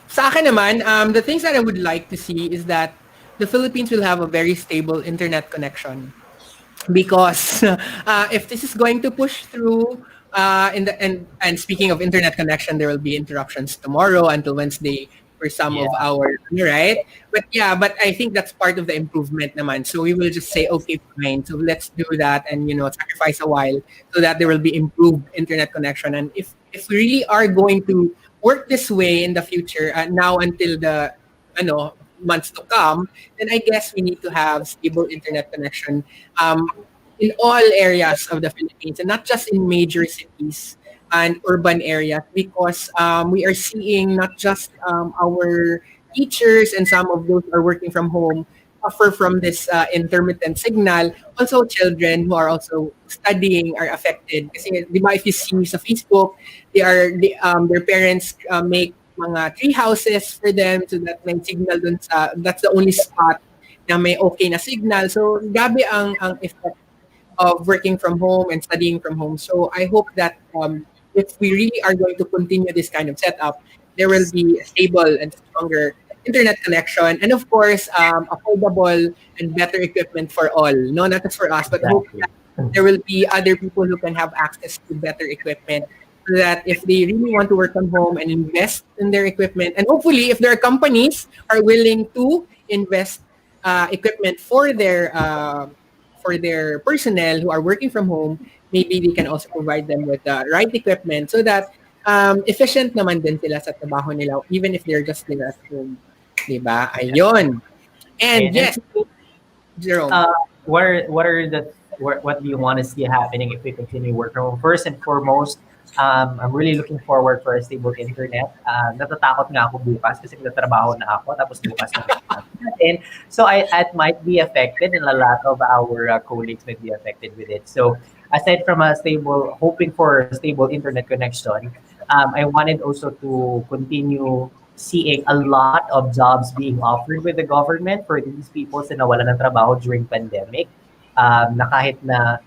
sa akin naman, the things that I would like to see is that the Philippines will have a very stable internet connection. Because if this is going to push through, and speaking of internet connection, there will be interruptions tomorrow until Wednesday for some of our, right? But I think that's part of the improvement naman. So we will just say, okay, fine. So let's do that and, sacrifice a while so that there will be improved internet connection. And if we really are going to work this way in the future, now until the, months to come, then I guess we need to have stable internet connection in all areas of the Philippines and not just in major cities and urban areas, because we are seeing not just our teachers and some of those who are working from home suffer from this intermittent signal. Also, children who are also studying are affected. Kasi, di ba, if you see sa Facebook, their parents make mga tree houses for them so that may signal dun sa, that's the only spot na may okay na signal. So, gabi ang effect of working from home and studying from home. So, I hope that if we really are going to continue this kind of setup, there will be a stable and stronger internet connection. And of course, affordable and better equipment for all. No, not just for us, but I hope that there will be other people who can have access to better equipment, so that if they really want to work from home and invest in their equipment, and hopefully if there are companies are willing to invest equipment for their personnel who are working from home, maybe they can also provide them with the right equipment so that efficient naman din sila sa trabaho nila even if they're just there at home. Diba? Ayun. And yes, Gerome. What do you want to see happening if we continue working from home? First and foremost, I'm really looking forward for a stable internet. Natatakot nga ako bukas kasi nagtatrabaho na ako tapos bukas na natin. So it might be affected and a lot of our colleagues might be affected with it. So aside from hoping for a stable internet connection, I wanted also to continue seeing a lot of jobs being offered with the government for these people na nawalan ng trabaho during pandemic. Na kahit na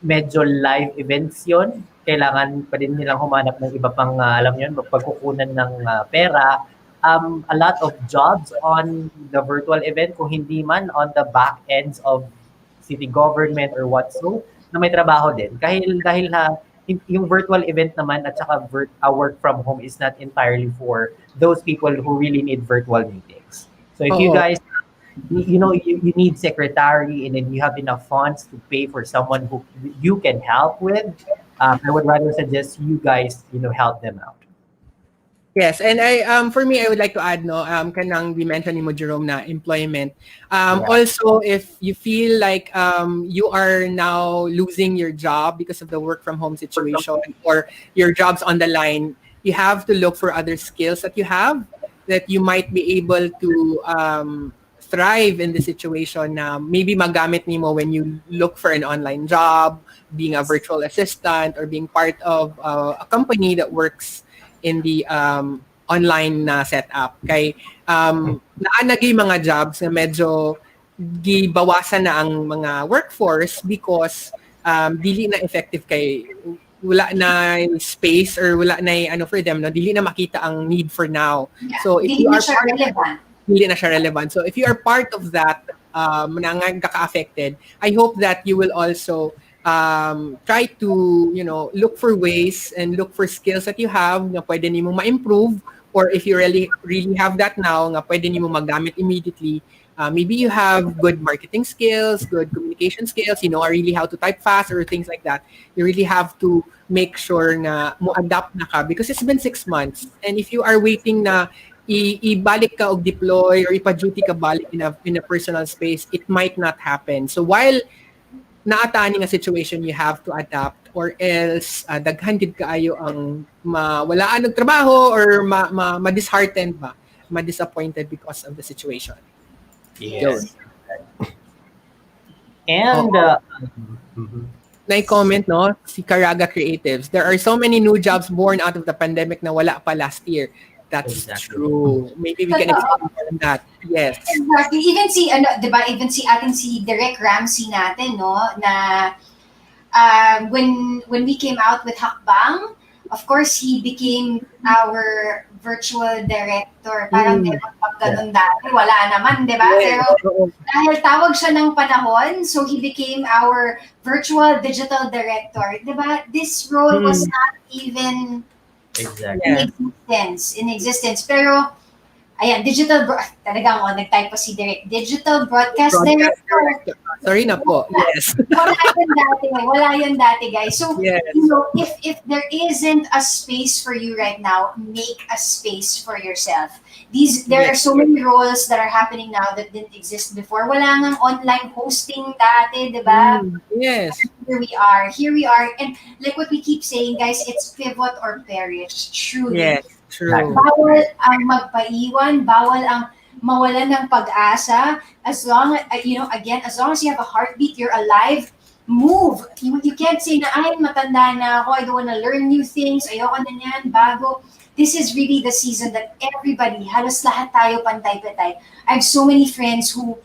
medyo live events yon, kailangan pa din nilang humanap ng iba pang, alam yun, pagkukunan ng pera. A lot of jobs on the virtual event, kung hindi man on the back ends of city government or what so, na may trabaho din. Dahil yung virtual event naman at saka work from home is not entirely for those people who really need virtual meetings. So if you guys you need secretary and then you have enough funds to pay for someone who you can help with, I would rather suggest you guys, help them out. Yes, and for me I would like to add kanang di mention ni mo Gerome na employment. Also if you feel like you are now losing your job because of the work from home situation or your job's on the line, you have to look for other skills that you have that you might be able to thrive in the situation na maybe magamit nimo when you look for an online job, being a virtual assistant or being part of a company that works in the online na setup. Kay naanagay mga jobs na medyo gibawasan na ang mga workforce because dili na effective kay wala na space or wala na for them, no? Dili na makita ang need for now. Yeah. So if Dili you na are siya relevant. Hindi na siya relevant. So if you are part of that, nakaka-affected, I hope that you will also try to, look for ways and look for skills that you have na pwede nimo ma-improve, or if you really have that now, nga pwede nimo magamit immediately. Maybe you have good marketing skills, good communication skills, really how to type fast or things like that. You really have to make sure na mo-adapt na ka because it's been 6 months. And if you are waiting na ibalik ka o deploy or ipa-duty ka balik in a personal space, it might not happen. So while naatani nga situation, you have to adapt or else daghan gid kaayo ang mawalaan ng trabaho or ma-disheartened ba, ma-disappointed because of the situation. Yes. And Na-comment, no? Si Caraga Creatives. There are so many new jobs born out of the pandemic na wala pa last year. That's true. Maybe we can explain more on that. Yes. Exactly. Even si ating si Direk Ramsey natin, no, na when we came out with Hackbang, of course he became our virtual director. Parang pag ganun dati, wala naman, di ba? Pero dahil tawag siya ng panahon, so he became our virtual digital director. Di ba? This role was not even in existence. Pero, ayan, nag-type pa si Derek. Digital broadcast director. Sorry na po. Yes. Wala yun dati, guys. So, if there isn't a space for you right now, make a space for yourself. There are so many roles that are happening now that didn't exist before. Wala ngang online hosting dati, di ba? Yes. Here we are. And like what we keep saying, guys, it's pivot or perish. Truly. Yes, true. Bawal ang magpaiwan, bawal ang mawalan ng pag-asa. As long as, as long as you have a heartbeat, you're alive, move. You can't say na, ay, matanda na ako, I don't want to learn new things, ayoko na yan, bago. This is really the season that everybody, halos lahat tayo pantay-pantay. I have so many friends who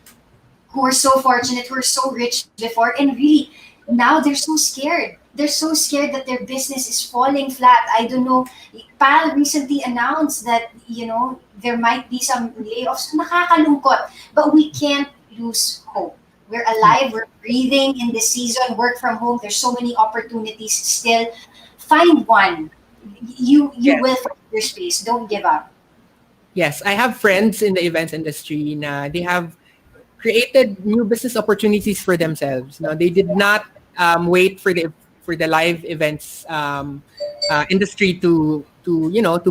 are so fortunate, who are so rich before, and really, now they're so scared. They're so scared that their business is falling flat. I don't know. Pal recently announced that, there might be some layoffs. Nakakalungkot. But we can't lose hope. We're alive. We're breathing in this season. Work from home. There's so many opportunities still. Find one. You will find your space. Don't give up. Yes, I have friends in the events industry na they have created new business opportunities for themselves. No, they did not wait for the live events industry to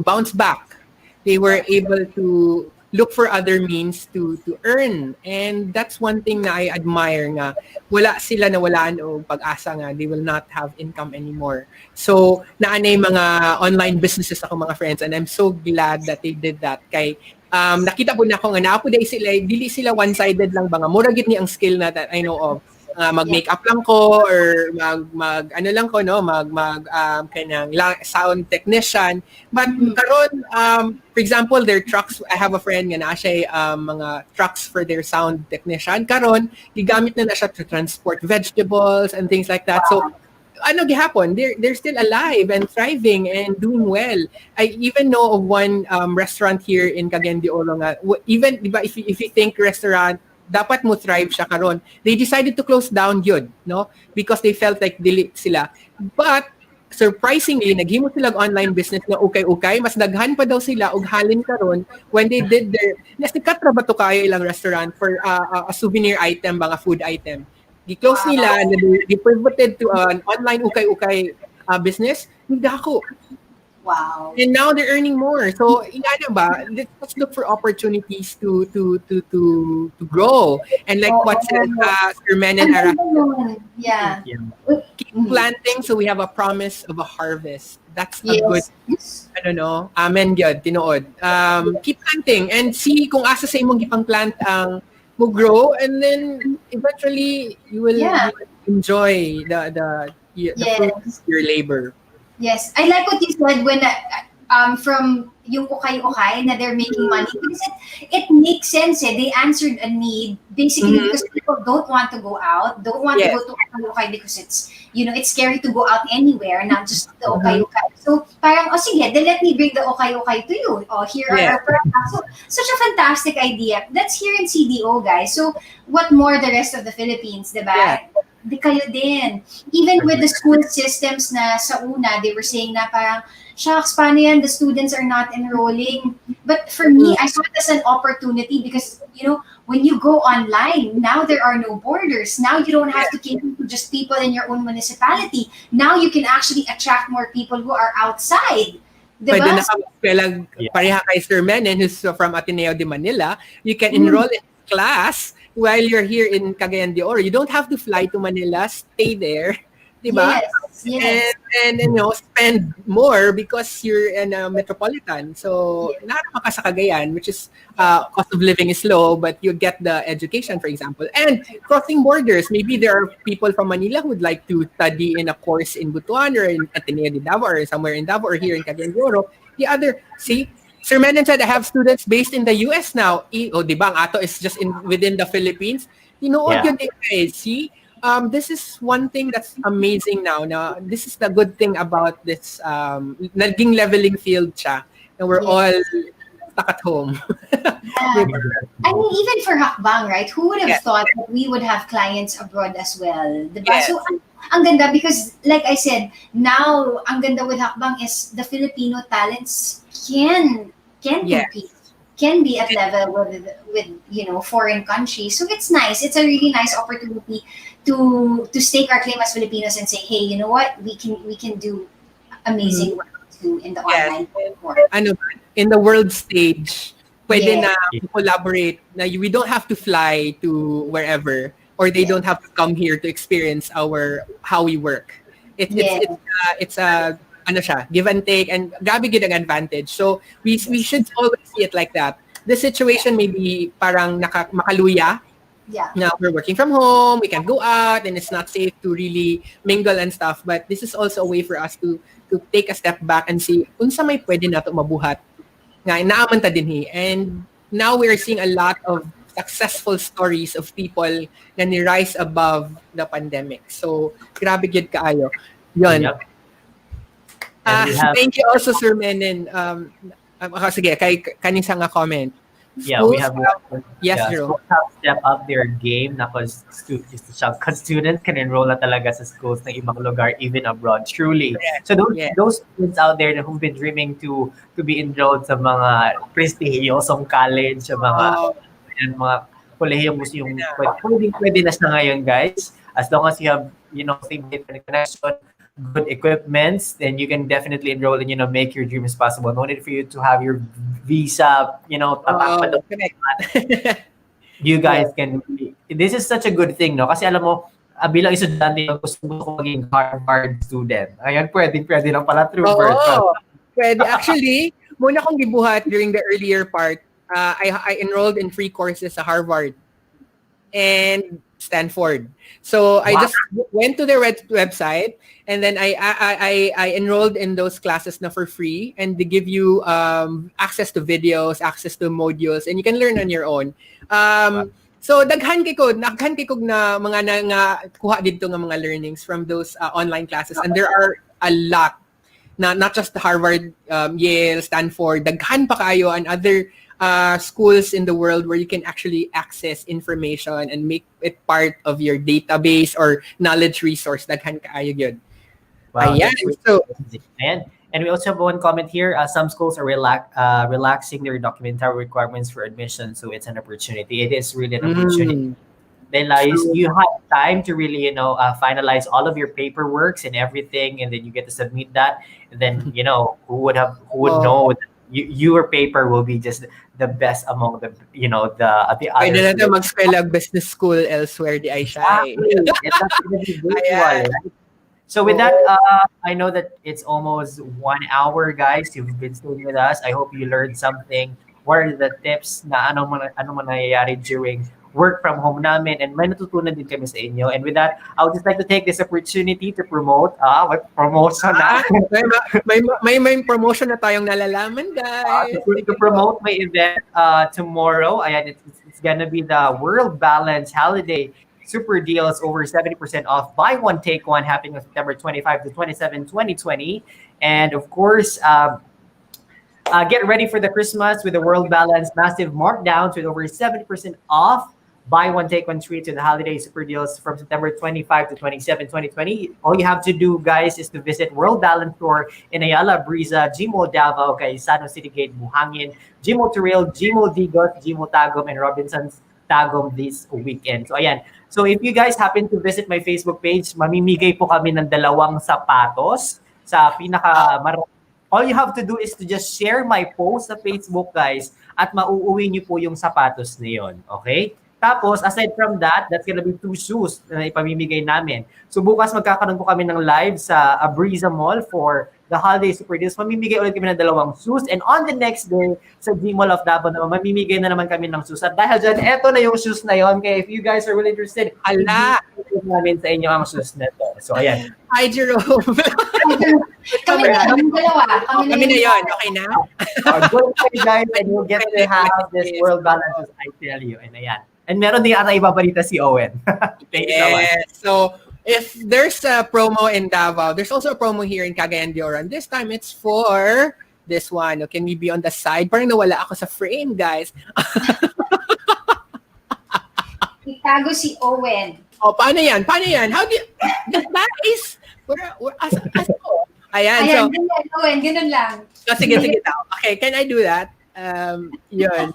bounce back. They were able to look for other means to earn. And that's one thing na I admire nga. Wala sila na walaan o pag-asa nga. They will not have income anymore. So, naanay mga online businesses ako mga friends, and I'm so glad that they did that. Kay, nakita po na ako nga, naapo dahil sila, dili sila one-sided lang ba nga. Mura gid ni ang skill na that I know of. Mag-makeup lang ko or ano lang ko no kanang sound technician, but karon for example their trucks, I have a friend nga na siya mga trucks for their sound technician karon gigamit na siya to transport vegetables and things like that. So ano gihapon, they're still alive and thriving and doing well. I even know of one restaurant here in Cagayan de Oro nga, even diba, if you think restaurant dapat mo thrive siya karon. They decided to close down yun, no? Because they felt like delete sila. But surprisingly, naghimo sila online business na ukay-ukay, mas daghan pa daw sila og halin karon when they did their nasikat ra ba to kayo ilang restaurant for a souvenir item, mga food item. Gi-close nila and they pivoted to an online ukay-ukay business. Nagdako. Wow. And now they're earning more. So, ingana ba, let's look for opportunities to grow. And like what said Sir Menon Ara, yeah. keep planting so we have a promise of a harvest. That's a good, I don't know, amen gyud tinuod. Keep planting and see kung asa sa imong gipang-plant ang mo grow, and then eventually you will enjoy the fruits of your labor. Yes, I like what you said when from yung ukay-ukay na they're making money, because it makes sense. They answered a need basically because people don't want to go out, don't want to go to ukay-ukay because it's scary to go out anywhere, not just the ukay-ukay. So parang sige, then let me bring the ukay-ukay to you. Here are our products. So such a fantastic idea. That's here in CDO, guys. So what more the rest of the Philippines, diba? Yeah. Di kayo din. Even with the school systems na sa una, they were saying na parang, shucks, paano yan? The students are not enrolling. But for me, I saw it as an opportunity because, when you go online, now there are no borders. Now you don't have to cater to just people in your own municipality. Now you can actually attract more people who are outside. Diba? Pwede na kami pareha kay Sir Menon, who's from Ateneo de Manila. You can enroll in class while you're here in Cagayan de Oro. You don't have to fly to Manila, stay there, diba? Yes. And spend more because you're in a metropolitan. So, naman ka sa Cagayan, which is cost of living is low, but you get the education, for example. And crossing borders, maybe there are people from Manila who would like to study in a course in Butuan or in Ateneo de Davao or somewhere in Davao or here in Cagayan de Oro. The other, Sir Menon said, I have students based in the US now. Diba, ang ato is just within the Philippines. Yun guys. See, this is one thing that's amazing now. Now, this is the good thing about this naging leveling field siya. And we're all stuck at home. I mean, even for Hackbang, right? Who would have thought that we would have clients abroad as well? Diba? Yes. So, ang ganda because, like I said, now, ang ganda with Hackbang is the Filipino talents can compete, can be at level with foreign countries. So it's nice. It's a really nice opportunity to stake our claim as Filipinos and say, hey, you know what? We can do amazing work too in the online world. In the world stage, pwede na collaborate. Na we don't have to fly to wherever, or they don't have to come here to experience how we work. It's a give and take, and grabe gid ang advantage. So we should always see it like that. The situation may be parang makaluya. Now we're working from home, we can't go out, and it's not safe to really mingle and stuff. But this is also a way for us to take a step back and see unsa may pwede nato mabuhat. Nga naaman ta dinhi. And now we're seeing a lot of successful stories of people na ni-rise above the pandemic. So grabe gid kaayo. Yun. Yep. Thank you also, Sir Menon. Sige, kaning sa nga comment. Yeah, we have Jerome. Schools have step up their game na because students can enroll na talaga sa schools ng ibang lugar, even abroad, truly. So those students out there who've been dreaming to be enrolled sa mga prestihiyosong college, sa mga kolehiyong gusto yung pwede na siya ngayon, guys. As long as you have, stable connection, good equipments, then you can definitely enroll and make your dreams possible. No need for you to have your visa, tatak pa doon. Correct. You guys can this is such a good thing, no? Kasi alam mo, bilang estudyante, gusto ko maging Harvard student. Ayan, pwede lang pala through virtual. Oo. Pwede. Actually, muna kong gibuhat during the earlier part, I enrolled in free courses sa Harvard and Stanford. So I just went to their website, and then I enrolled in those classes na for free, and they give you access to videos, access to modules, and you can learn on your own. So daghan kay ko na mga nga kuha dito nga mga learnings from those online classes, and there are a lot. Not just Harvard, Yale, Stanford, daghan pa kayo, and other schools in the world where you can actually access information and make it part of your database or knowledge resource. Daghan kaayo gyud. Wow, Ayan. So, and we also have one comment here. Some schools are relaxing their documentary requirements for admission, so it's an opportunity. It is really an opportunity. Then you have time to really, finalize all of your paperworks and everything, and then you get to submit that. And then, who would know that your paper will be just the best among the pwede others. na ito mag-spell business school elsewhere di ay siya. It's not gonna be virtual, right? So with that, I know that it's almost 1 hour, guys. You've been staying with us. I hope you learned something. What are the tips na ano man nangyayari during work from home namin, and may natutunan din kami sa inyo. And with that, I would just like to take this opportunity to promote promotion na. May promotion na tayong nalalaman, guys. To promote my event tomorrow. Ayan, it's gonna be the World Balance Holiday Super Deals, over 70% off, buy one take one, happening on September 25 to 27, 2020. And of course, get ready for the Christmas with the World Balance massive markdowns with over 70% off. Buy one, take one treat to the holiday super deals from September 25 to 27, 2020. All you have to do, guys, is to visit World Balance Store in Ayala, Brisa, Gmo Davao, Cayetano City Gate, Buhangin, Gmo Turil, Gmo Digos, Gmo Tagum, and Robinson's Tagum this weekend. So, ayan. So, if you guys happen to visit my Facebook page, mamimigay po kami ng 2 sapatos sa all you have to do is to just share my post sa Facebook, guys, at mauuwi niyo po yung sapatos na yun. Okay? Tapos, aside from that, that's gonna be 2 shoes na ipamimigay namin. So, bukas magkakaroon po kami ng live sa Abriza Mall for the Holiday Super Deals. Mamimigay ulit kami ng 2 shoes. And on the next day, sa G-Mall of Davao naman, mamimigay na naman kami ng shoes. At dahil dyan, eto na yung shoes na yon. Kaya if you guys are really interested, namin sa inyo ang shoes na to. So, ayan. Hi, Gerome. Kami dalawa. Kami na yun. Okay na? Go guys, and you'll get to have this World Balance, I tell you. And ayan. And meron din ata ibabalita si Owen. Thank you so much. So, if there's a promo in Davao, there's also a promo here in Cagayan de Oro. And this time, it's for this one. Can we be on the side? Parang nawala ako sa frame, guys. Itago si Owen. Oh, paano yan? How do you... That is... Ayan. So, Owen, ganun lang. sige. Okay, can I do that? Yun.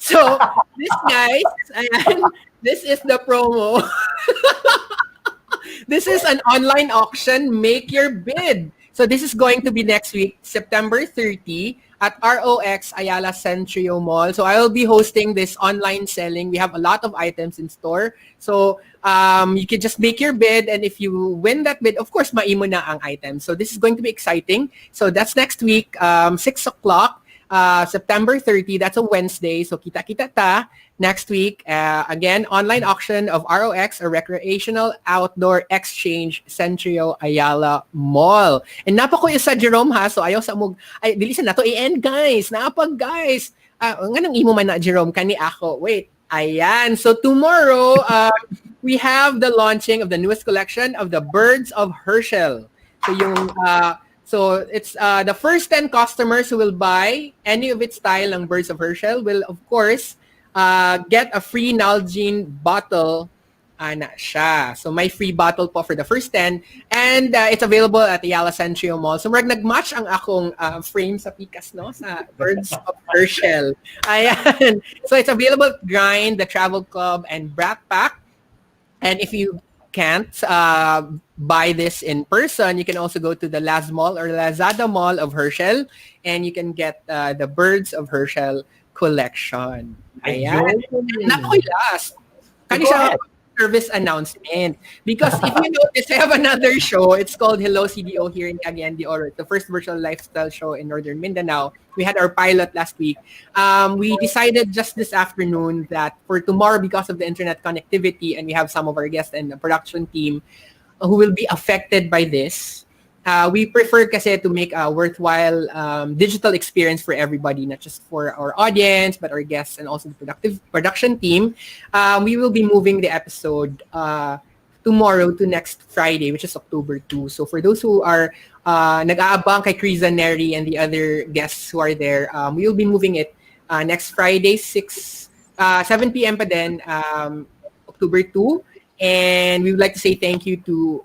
So, this, guys, ayan, this is the promo. This is an online auction. Make your bid. So this is going to be next week, September 30 at ROX Ayala Centrio Mall. So I will be hosting this online selling. We have a lot of items in store. So you can just make your bid, and if you win that bid, of course, maimo na ang item. So this is going to be exciting. So that's next week, 6 o'clock. September 30, that's a Wednesday. So kita-kita ta next week. Again, online auction of ROX, or Recreational Outdoor Exchange, Centrio Ayala Mall. And napakuya sa Gerome, ha? So ayaw sa mug, ay, dilisan na to i-end, guys. Napag, guys. Nga nang imo man na, Gerome, kani ako. Wait, ayan. So tomorrow, we have the launching of the newest collection of the Birds of Herschel. So yung... So it's the first 10 customers who will buy any of its style ng Birds of Herschel will, of course, get a free Nalgene bottle. Na siya. So may free bottle po for the first 10. And it's available at the Ayala Centrio Mall. So nag-match ang akong frame sa Pikas, no? Sa Birds of Herschel. Ayan. So it's available at Grind, the Travel Club, and Brat Pack. And if you can't buy this in person, you can also go to the Laz Mall or Lazada Mall of Herschel, and you can get the Birds of Herschel collection. Ayan. Not ko last. Kani Go siya ahead. service announcement. Because if you notice, I have another show. It's called Hello CDO here in Cagayan de Oro. It's the first virtual lifestyle show in Northern Mindanao. We had our pilot last week. We decided just this afternoon that for tomorrow, because of the internet connectivity, and we have some of our guests and the production team who will be affected by this, we prefer kasi to make a worthwhile digital experience for everybody, not just for our audience, but our guests and also the production team. We will be moving the episode tomorrow to next Friday, which is October 2. So for those who are nag-aabang kay Kriza Neri and the other guests who are there, we will be moving it next Friday, 7 p.m. pa din, October 2. And we would like to say thank you to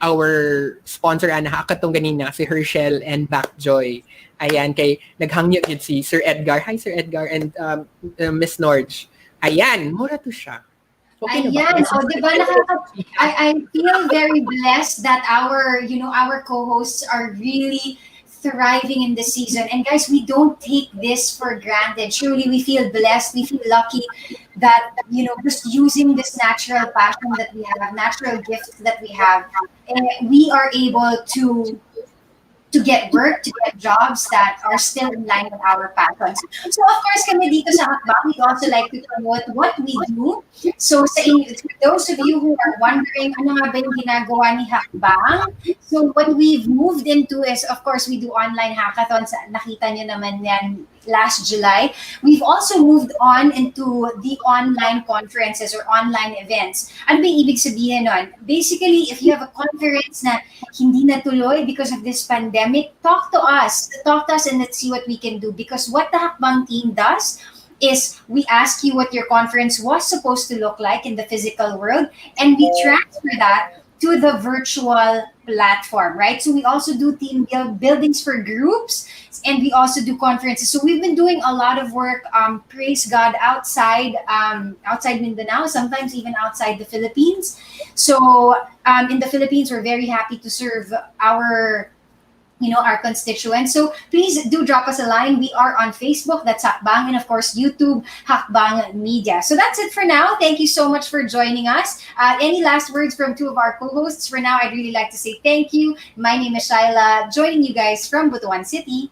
our sponsor na nakakatong ganina, si Herschel and Backjoy. Ayan, kay naghangyo yun si Sir Edgar. Hi, Sir Edgar, and Miss Norge. Ayan, mura to siya. Okay na ba? Ayan, o diba I feel very blessed that our co-hosts are really thriving in this season. And guys, we don't take this for granted. Truly, we feel blessed. We feel lucky that, just using this natural passion that we have, natural gifts that we have, and we are able to get work, to get jobs that are still in line with our passions. So of course, kami dito sa Hackbang, we also like to promote what we do. So to those of you who are wondering, ano nga ba yung ginagawa ni Hackbang? So what we've moved into is, of course, we do online hackathons. Nakita nyo naman yan last July. We've also moved on into the online conferences or online events. Ano ba yung ibig sabihin nun? Basically, if you have a conference na hindi natuloy because of this pandemic, talk to us and let's see what we can do. Because what the Hackbang team does is we ask you what your conference was supposed to look like in the physical world, and we transfer that to the virtual platform, right? So we also do team buildings for groups, and we also do conferences. So we've been doing a lot of work, praise God, outside Mindanao, sometimes even outside the Philippines. So in the Philippines, we're very happy to serve our constituents. So please do drop us a line. We are on Facebook, that's Hackbang, and of course YouTube, Hackbang Media. So that's it for now. Thank you so much for joining us. Any last words from two of our co-hosts? For now, I'd really like to say thank you. My name is Shayla, joining you guys from Butuan City.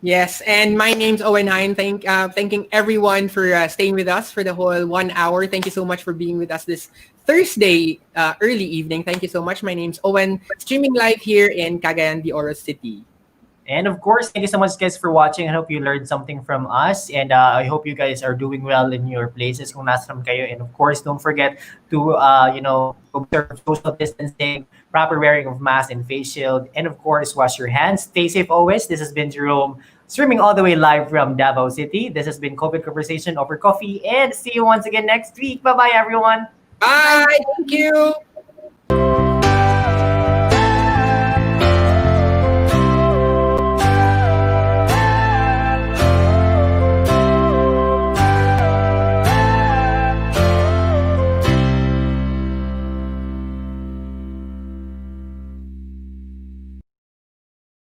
Yes, and my name's Owen. Thanking everyone for staying with us for the whole 1 hour. Thank you so much for being with us this Thursday early evening. Thank you so much. My name's Owen, streaming live here in Cagayan de Oro City. And of course, thank you so much, guys, for watching. I hope you learned something from us. And I hope you guys are doing well in your places kung nasaan kayo. And of course, don't forget to, observe social distancing, proper wearing of mask and face shield. And of course, wash your hands. Stay safe always. This has been Gerome, streaming all the way live from Davao City. This has been COVID Conversation over coffee. And see you once again next week. Bye-bye, everyone. Bye. Thank you.